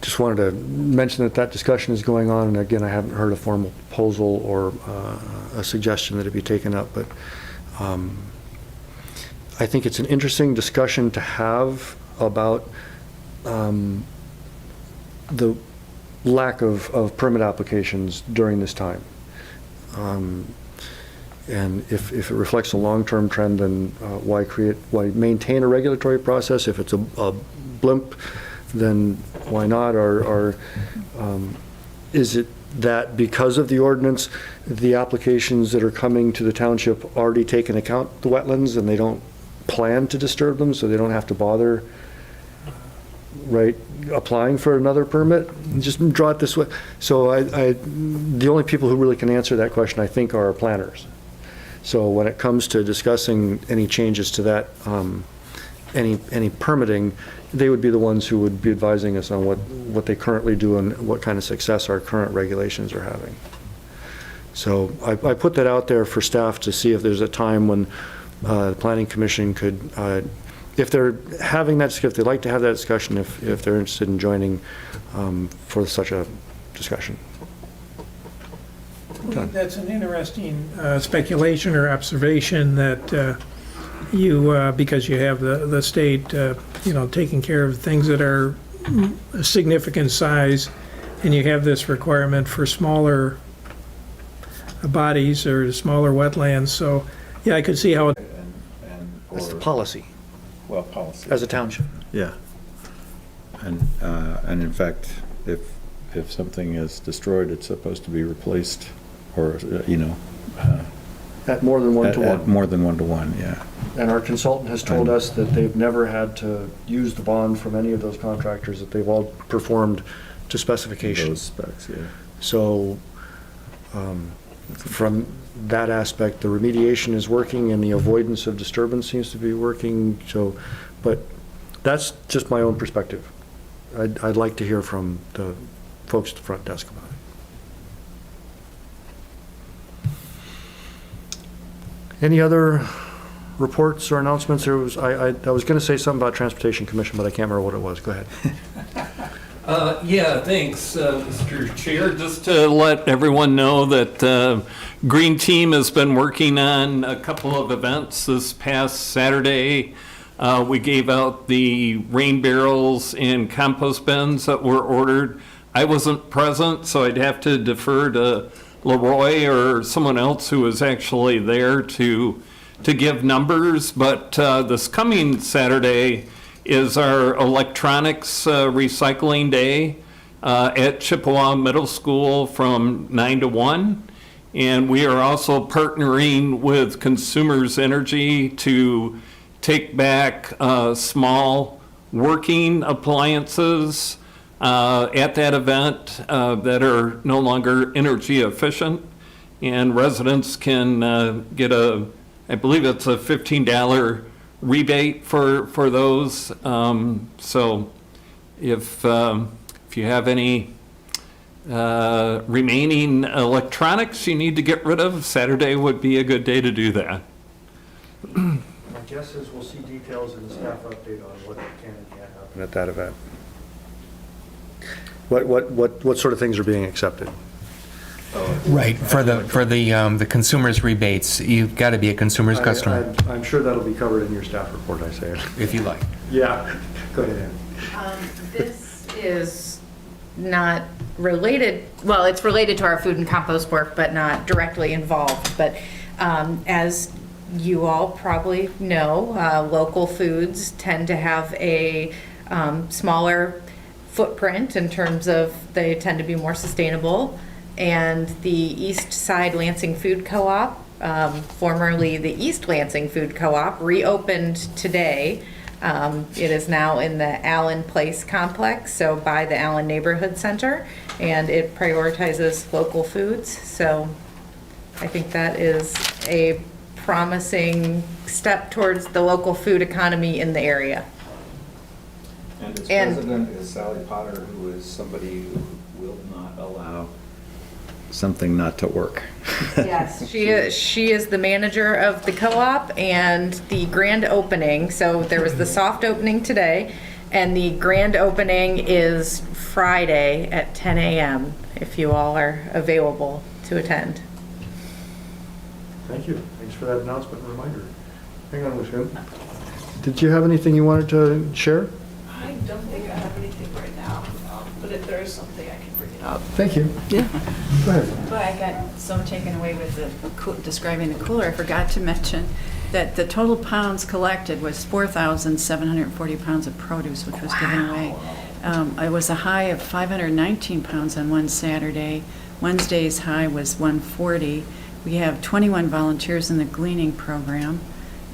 just wanted to mention that that discussion is going on, and again, I haven't heard a formal proposal or a suggestion that it be taken up, but I think it's an interesting discussion to have about the lack of permit applications during this time. And if it reflects a long-term trend, then why maintain a regulatory process? If it's a blimp, then why not? Or is it that because of the ordinance, the applications that are coming to the township already take into account the wetlands and they don't plan to disturb them, so they don't have to bother, right, applying for another permit? Just draw it this way. So the only people who really can answer that question, I think, are our planners. So when it comes to discussing any changes to that, any permitting, they would be the ones who would be advising us on what they currently do and what kind of success our current regulations are having. So I put that out there for staff to see if there's a time when the Planning Commission could, if they're having that, if they'd like to have that discussion, if they're interested in joining for such a discussion. That's an interesting speculation or observation that you, because you have the state, taking care of things that are a significant size, and you have this requirement for smaller bodies or smaller wetlands. So, yeah, I could see how it. That's the policy. Well, policy. As a township. Yeah. And in fact, if something is destroyed, it's supposed to be replaced, or, At more than one to one. At more than 1 to 1, yeah. And our consultant has told us that they've never had to use the bond from any of those contractors, that they've all performed to specification. Those specs, yeah. So from that aspect, the remediation is working and the avoidance of disturbance seems to be working. So, but that's just my own perspective. I'd like to hear from the folks at the front desk about it. Any other reports or announcements? There was, I was going to say something about Transportation Commission, but I can't remember what it was. Go ahead. Yeah, thanks, Mr. Chair. Just to let everyone know that Green Team has been working on a couple of events this past Saturday. We gave out the rain barrels and compost bins that were ordered. I wasn't present, so I'd have to defer to Leroy or someone else who was actually there to give numbers. But this coming Saturday is our electronics recycling day at Chippewa Middle School from 9 to 1. And we are also partnering with Consumers Energy to take back small working appliances at that event that are no longer energy efficient. And residents can get I believe it's a $15 rebate for those. So if you have any remaining electronics you need to get rid of, Saturday would be a good day to do that. My guess is we'll see details in the staff update on what can and can't happen at that event. What sort of things are being accepted? Right, for the consumer's rebates, you've got to be a consumer's customer, I'm sure that'll be covered in your staff report, I say. if you like. Yeah, go ahead, Ann. This is not related, well, it's related to our food and compost work, but not directly involved. But as you all probably know, local foods tend to have a smaller footprint in terms of they tend to be more sustainable. And the East Side Lansing Food Co-op, formerly the East Lansing Food Co-op, reopened today. It is now in the Allen Place complex, so by the Allen Neighborhood Center, and it prioritizes local foods. So I think that is a promising step towards the local food economy in the area. And its president is Sally Potter, who is somebody who will not allow something not to work. Yes, she is the manager of the co-op and the grand opening. So there was the soft opening today, And the grand opening is Friday at 10 a.m. if you all are available to attend. Thank you. Thanks for that announcement and reminder. Hang on, Lucian. Did you have anything you wanted to share? I don't think I have anything right now, but if there is something, I can bring it up. Thank you. Yeah. Go ahead. Boy, I got so taken away with describing the cooler, I forgot to mention that the total pounds collected was 4,740 pounds of produce, which was given away. It was a high of 519 pounds on one Saturday. Wednesday's high was 140. We have 21 volunteers in the gleaning program,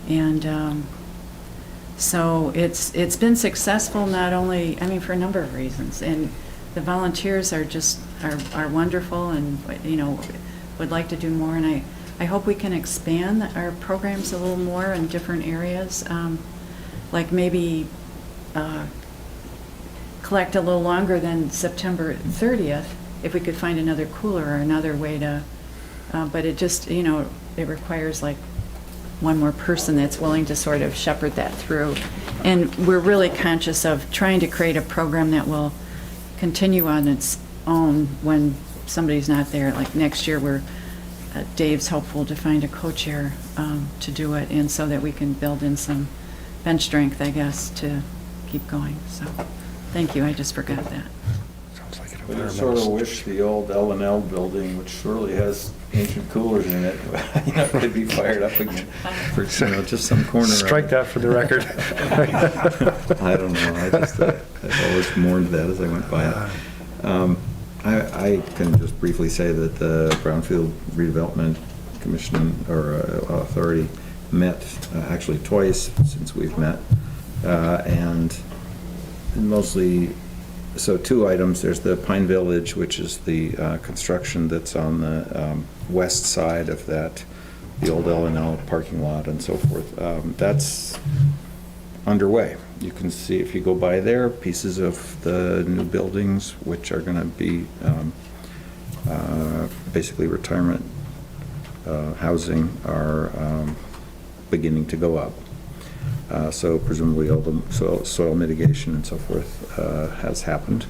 and so it's been successful not only, I mean, for a number of reasons, and the volunteers are just are wonderful, and would like to do more, and I hope we can expand our programs a little more in different areas, like maybe collect a little longer than September 30th, if we could find another cooler or another way to, but it just, it requires like one more person that's willing to sort of shepherd that through. And we're really conscious of trying to create a program that will continue on its own when somebody's not there. Like next year, Dave's hopeful to find a co-chair to do it, and so that we can build in some bench strength, I guess, to keep going. So, thank you. I just forgot that. Sounds like I sort of wish the old L&L building, which surely has ancient coolers in it, could be fired up again for just some corner. Strike that for the record. I don't know. I've always mourned that as I went by it. I can just briefly say that the Brownfield Redevelopment Commission or Authority met actually twice since we've met, and mostly. So 2 items. There's the Pine Village, which is the construction that's on the west side of that, the old L&L parking lot and so forth. That's underway. You can see, if you go by there, pieces of the new buildings, which are going to be basically retirement housing, are beginning to go up. So presumably all the soil mitigation and so forth has happened.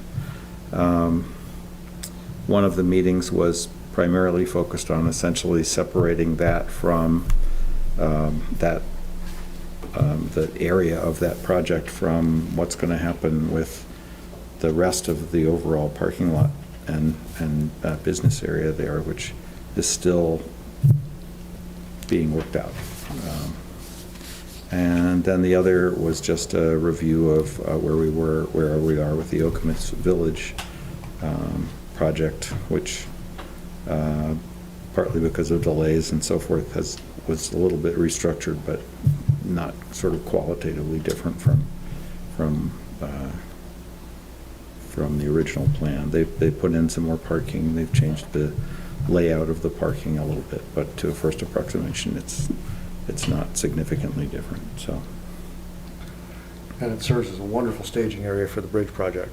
One of the meetings was primarily focused on essentially separating that from the area of that project from what's going to happen with the rest of the overall parking lot and business area there, which is still being worked out. And then the other was just a review of where we are with the Okemos Village project, which partly because of delays and so forth was a little bit restructured, but not sort of qualitatively different from the original plan. They put in some more parking. They've changed the layout of the parking a little bit, but to a first approximation, it's not significantly different. So, And it serves as a wonderful staging area for the bridge project.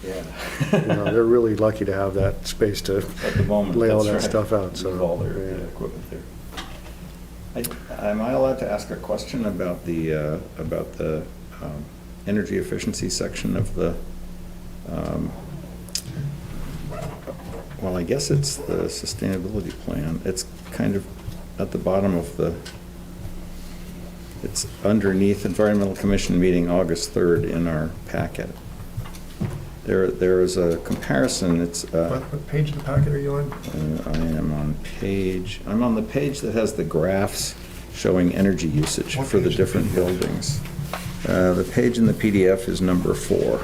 yeah, They're really lucky to have that space to at the moment, lay all that's that right. stuff out. So, With all their yeah. equipment there. Am I allowed to ask a question about the energy efficiency section of the? Well, I guess it's the sustainability plan. It's kind of at the bottom of the. It's underneath Environmental Commission meeting August 3rd in our packet. There is a comparison. It's. What page of the packet are you on? I'm on the page that has the graphs showing energy usage What for the page? different buildings. The page in the PDF is number 4.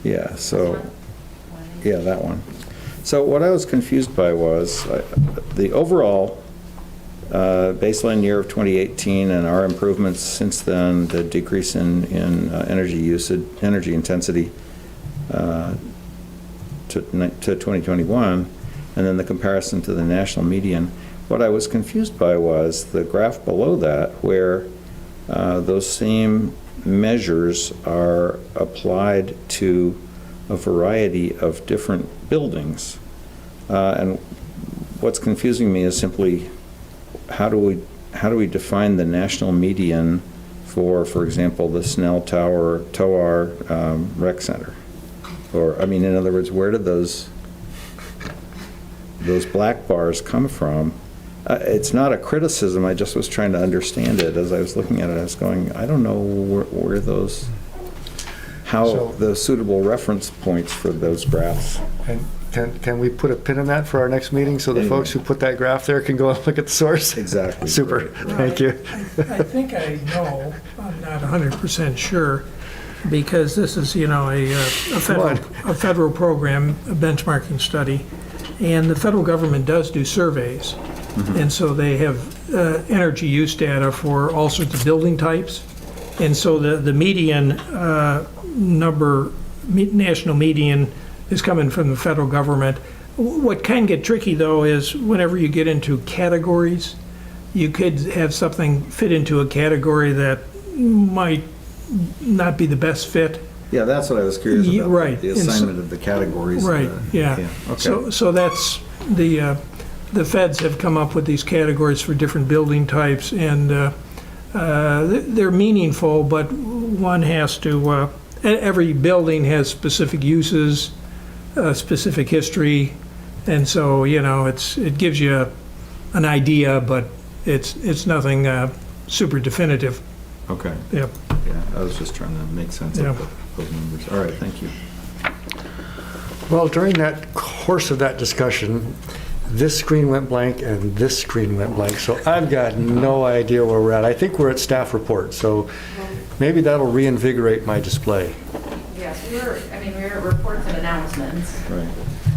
Yeah, so, yeah, that one. So what I was confused by was the overall baseline year of 2018 and our improvements since then, the decrease in energy usage, energy intensity to 2021, and then the comparison to the national median. What I was confused by was the graph below that, where those same measures are applied to a variety of different buildings. And what's confusing me is simply how do we define the national median for example, the Snell Tower, Towar Rec Center? Or, I mean, in other words, where did those black bars come from? It's not a criticism, I just was trying to understand it. As I was looking at it, I was going, I don't know where those, how the suitable reference points for those graphs. And can we put a pin in that for our next meeting so the folks who put that graph there can go and look at the source? Exactly. Super, thank you. I think I know, I'm not 100% sure, because this is, you know, a federal program, a benchmarking study, and the federal government does do surveys. And so they have energy use data for all sorts of building types. And so the median national median is coming from the federal government. What can get tricky, though, is whenever you get into categories, you could have something fit into a category that might not be the best fit. Yeah, that's what I was curious about. Right. The assignment of the categories. Right, yeah. Okay. So that's the feds have come up with these categories for different building types, and they're meaningful, but one has to, every building has specific uses, specific history, and so, you know, it gives you an idea, but it's nothing super definitive. Okay. Yeah. Yeah, I was just trying to make sense of those numbers. All right, thank you. Well, during that course of that discussion, this screen went blank and this screen went blank, so I've got no idea where we're at. I think we're at staff report, so maybe that'll reinvigorate my display. Yes, we were at reports and announcements. Right.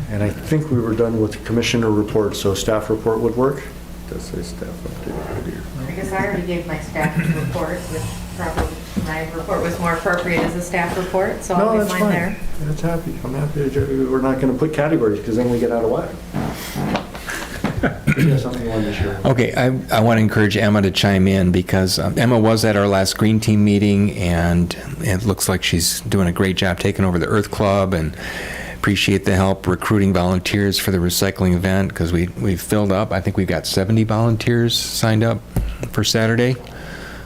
And I think we were done with commissioner report, so staff report would work? Does say staff update right here. I guess I already gave my staff report, my report was more appropriate as a staff report, so I'll No, leave that's mine fine. there. That's happy. I'm happy. We're not going to put categories because then we get out of whack. You have something you wanted to share? Okay, I want to encourage Emma to chime in because Emma was at our last Green Team meeting, and it looks like she's doing a great job taking over the Earth Club, and appreciate the help recruiting volunteers for the recycling event because we've filled up. I think we've got 70 volunteers signed up for Saturday.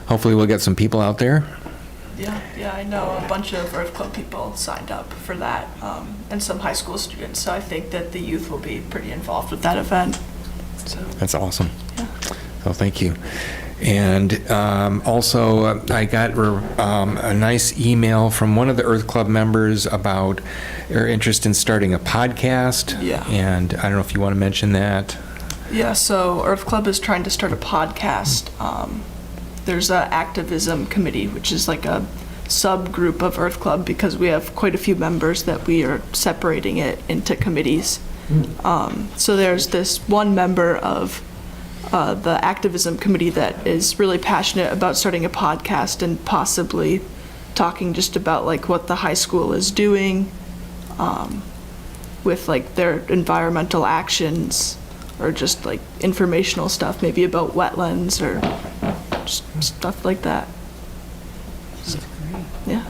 Hopefully we'll get some people out there. Yeah, I know a bunch of Earth Club people signed up for that, and some high school students, so I think that the youth will be pretty involved with that event. So That's awesome. Yeah. So thank you. And also, I got a nice email from one of the Earth Club members about their interest in starting a podcast. Yeah. And I don't know if you want to mention that. Yeah, so Earth Club is trying to start a podcast. There's an activism committee, which is like a subgroup of Earth Club because we have quite a few members that we are separating it into committees. So there's this one member of the activism committee that is really passionate about starting a podcast and possibly talking just about like what the high school is doing with like their environmental actions or just like informational stuff, maybe about wetlands or just stuff like that. So, yeah.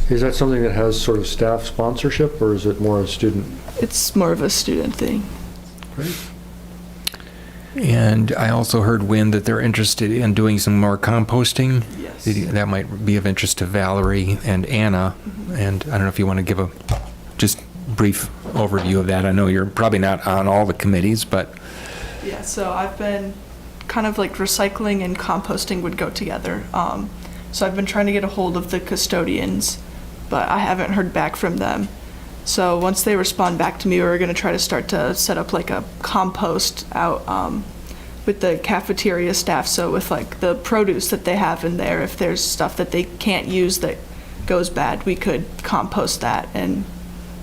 Is that something that has sort of staff sponsorship, or is it more a student? It's more of a student thing. Great. And I also heard, Wynn, that they're interested in doing some more composting. Yes. That might be of interest to Valerie and Anna. And I don't know if you want to give a just brief overview of that. I know you're probably not on all the committees, but... Yeah, so I've been kind of like recycling and composting would go together. So I've been trying to get a hold of the custodians, but I haven't heard back from them. So once they respond back to me, we're going to try to start to set up like a compost out with the cafeteria staff. So with like the produce that they have in there, if there's stuff that they can't use that goes bad, we could compost that and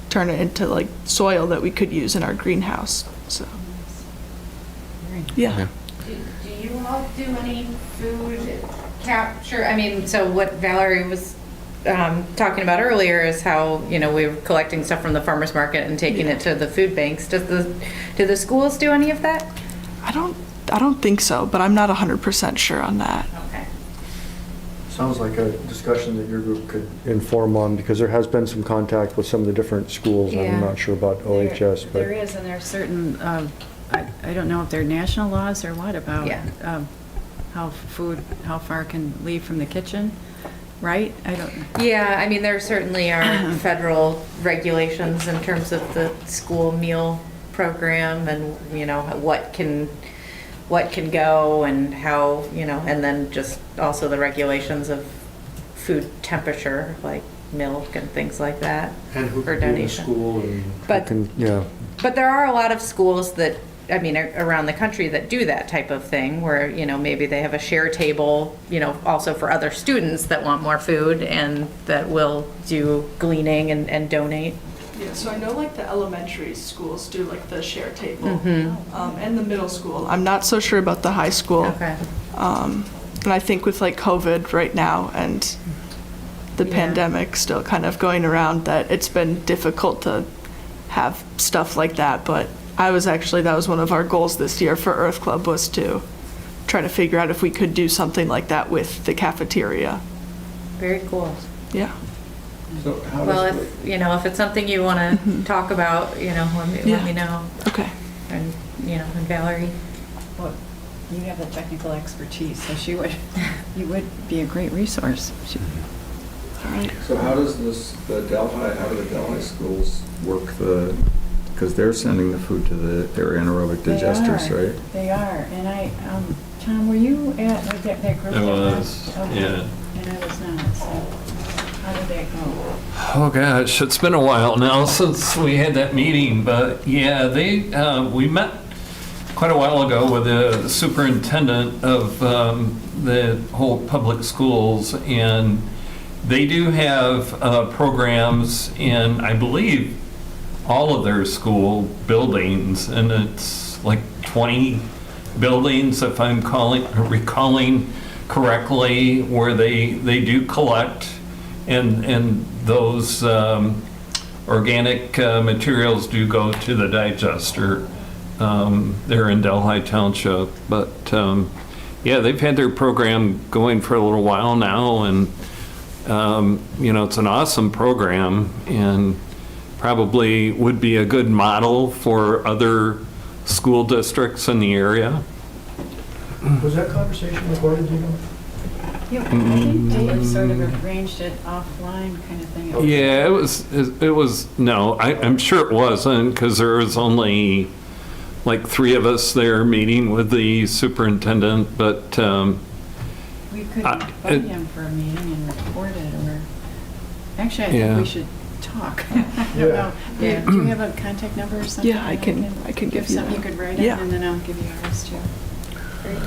turn it into like soil that we could use in our greenhouse. So, yeah. Do you all do any food capture? I mean, so what Valerie was talking about earlier is how, you know, we're collecting stuff from the farmer's market and taking it to the food banks. Do the schools do any of that? I don't think so, but I'm not 100% sure on that. Okay. Sounds like a discussion that your group could inform on, because there has been some contact with some of the different schools. Yeah. I'm not sure about OHS, but... There is, and there are certain, I don't know if they're national laws or what about Yeah. how how far can leave from the kitchen, right? I don't, Yeah, I mean, there certainly are federal regulations in terms of the school meal program and, you know, what can go and how, you know, and then just also the regulations of food temperature, like milk and things like that. And who for can do the donation. school and But, Yeah. but there are a lot of schools that, I mean, around the country that do that type of thing where, you know, maybe they have a share table, you know, also for other students that want more food and that will do gleaning and donate. Yeah, so I know like the elementary schools do like the share table, Mm-hmm. and the middle school. I'm not so sure about the high school. Okay. And I think with like COVID right now and the Yeah. pandemic still kind of going around, that it's been difficult to have stuff like that. But that was one of our goals this year for Earth Club, was to try to figure out if we could do something like that with the cafeteria. Very cool. Yeah. so how Well, does if, you know, if it's something you want to talk about, you know, let Yeah. me know. Okay. And, you know, and Valerie. well, you have the technical expertise, so you would be a great resource. So how does how do the Delhi schools work because they're sending the food to their anaerobic digesters, right? They are, and Tom, were you at that group? I that was, went? Okay. yeah. And I was not, so how did that go? Oh gosh, it's been a while now since we had that meeting, but yeah, we met quite a while ago with the superintendent of the whole public schools, and they do have programs in, I believe, all of their school buildings, and it's like 20 buildings, if I'm recalling correctly, where they do collect, and those organic materials do go to the digester there in Delhi Township. But yeah, they've had their program going for a little while now, and you know, it's an awesome program and probably would be a good model for other school districts in the area. was that conversation recorded, do you know? Yeah, I think Dave sort of arranged it offline kind of thing. Yeah, it was, no, I'm sure it wasn't, because there was only like 3 of us there meeting with the superintendent, but We could invite him for a meeting and record it, or, actually, I think Yeah. we should talk. I don't know. Yeah, do you have a contact number or something? Yeah, I can give you something you that. could write Yeah. in, and then I'll give you ours too. Great.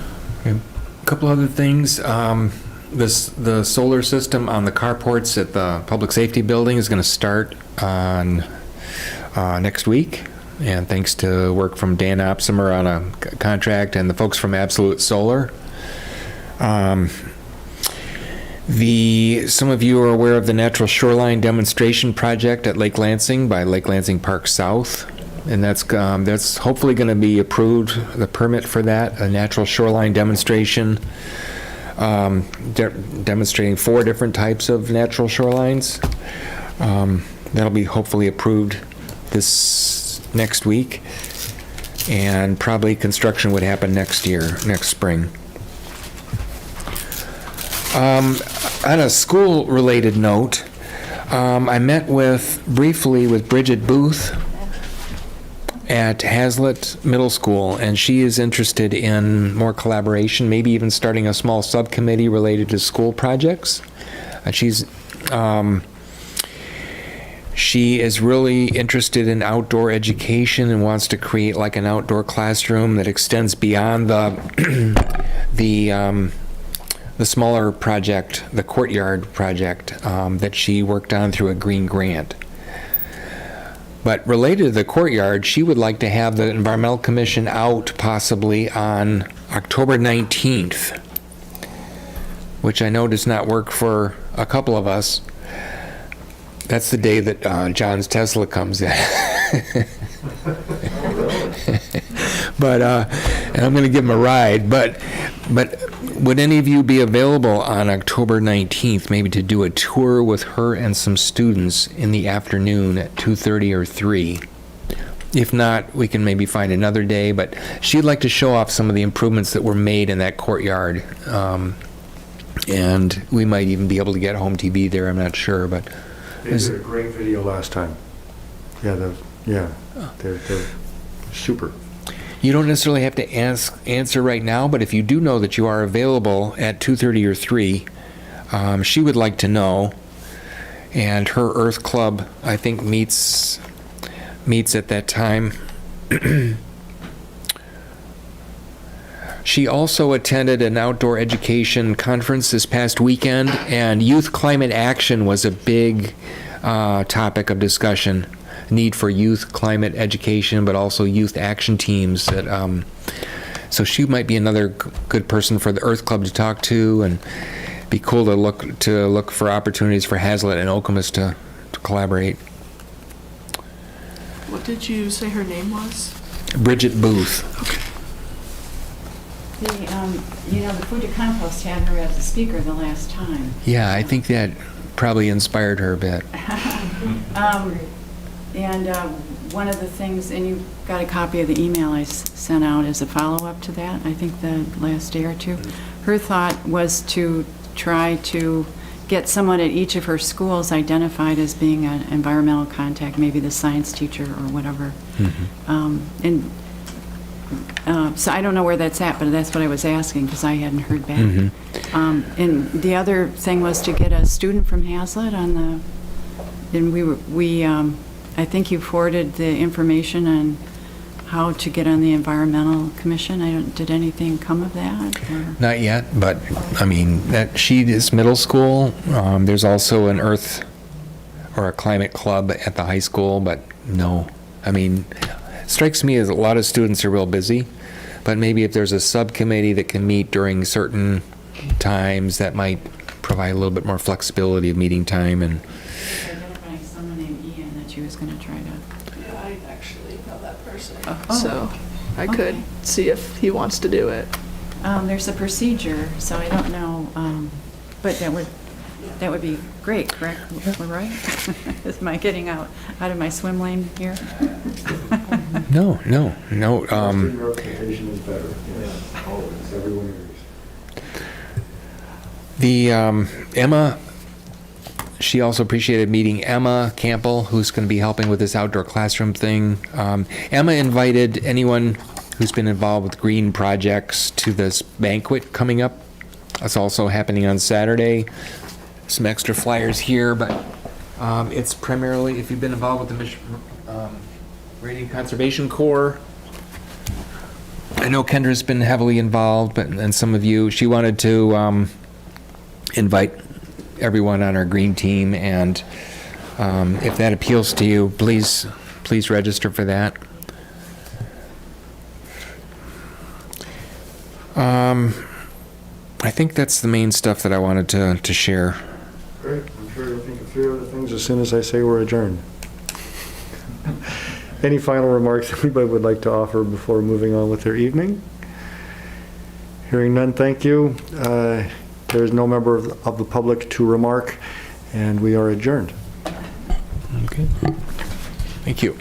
A couple other things. The solar system on the carports at the public safety building is going to start on next week. And thanks to work from Dan Opsimer on a contract and the folks from Absolute Solar. Some of you are aware of the Natural Shoreline Demonstration Project at Lake Lansing by Lake Lansing Park South. And that's hopefully going to be approved, the permit for that, a natural shoreline demonstration, demonstrating 4 different types of natural shorelines. That'll be hopefully approved this next week, and probably construction would happen next spring. On a school-related note, I met briefly with Bridget Booth at Hazlitt Middle School, and she is interested in more collaboration, maybe even starting a small subcommittee related to school projects. And she is really interested in outdoor education and wants to create like an outdoor classroom that extends beyond the smaller project, the courtyard project that she worked on through a green grant. But related to the courtyard, she would like to have the Environmental Commission out possibly on October 19th, which I know does not work for a couple of us. That's the day that John's Tesla comes in. But and I'm going to give him a ride. But would any of you be available on October 19th, maybe to do a tour with her and some students in the afternoon at 2:30 or 3? If not, we can maybe find another day, but she'd like to show off some of the improvements that were made in that courtyard. And we might even be able to get home TV there, I'm not sure, but. They did a great video last time. Yeah, they're super. You don't necessarily have to answer right now, but if you do know that you are available at 2:30 or 3, she would like to know. And her Earth Club, I think, meets at that time. She also attended an outdoor education conference this past weekend, and youth climate action was a big topic of discussion. Need for youth climate education, but also youth action teams. So she might be another good person for the Earth Club to talk to, and be cool to look for opportunities for Hazlitt and Okemos to collaborate. What did you say her name was? Bridget Booth. The Food to Compost had her as a speaker the last time. Yeah, I think that probably inspired her a bit. One of the things, and you got a copy of the email I sent out as a follow-up to that, I think the last day or two. Her thought was to try to get someone at each of her schools identified as being an environmental contact, maybe the science teacher or whatever. Mm-hmm. So I don't know where that's at, but that's what I was asking because I hadn't heard back. Mm-hmm. And the other thing was to get a student from Hazlitt on the, and I think you forwarded the information on how to get on the environmental commission. Did anything come of that? Or? Not yet, but I mean, she is middle school. There's also an Earth or a climate club at the high school, but no. I mean, it strikes me as a lot of students are real busy, but maybe if there's a subcommittee that can meet during certain times, that might provide a little bit more flexibility of meeting time. And identifying someone named Ian that she was going to try to. Yeah, I actually know that person. Oh. So I could see if he wants to do it. There's a procedure, so I don't know, but that would be great, correct? We're right? Am I getting out of my swim lane here? No. Your representation is better. Yeah, always. Everyone agrees. The Emma, she also appreciated meeting Emma Campbell, who's going to be helping with this outdoor classroom thing. Emma invited anyone who's been involved with green projects to this banquet coming up. It's also happening on Saturday. Some extra flyers here, but it's primarily if you've been involved with the Meridian Conservation Corps. I know Kendra's been heavily involved, and some of you. She wanted to invite everyone on our green team, and if that appeals to you, please register for that. I think that's the main stuff that I wanted to share. Great. I'm sure you'll think of 3 other things as soon as I say we're adjourned. Any final remarks anybody would like to offer before moving on with their evening? Hearing none, thank you. There is no member of the public to remark, and we are adjourned. Okay. Thank you.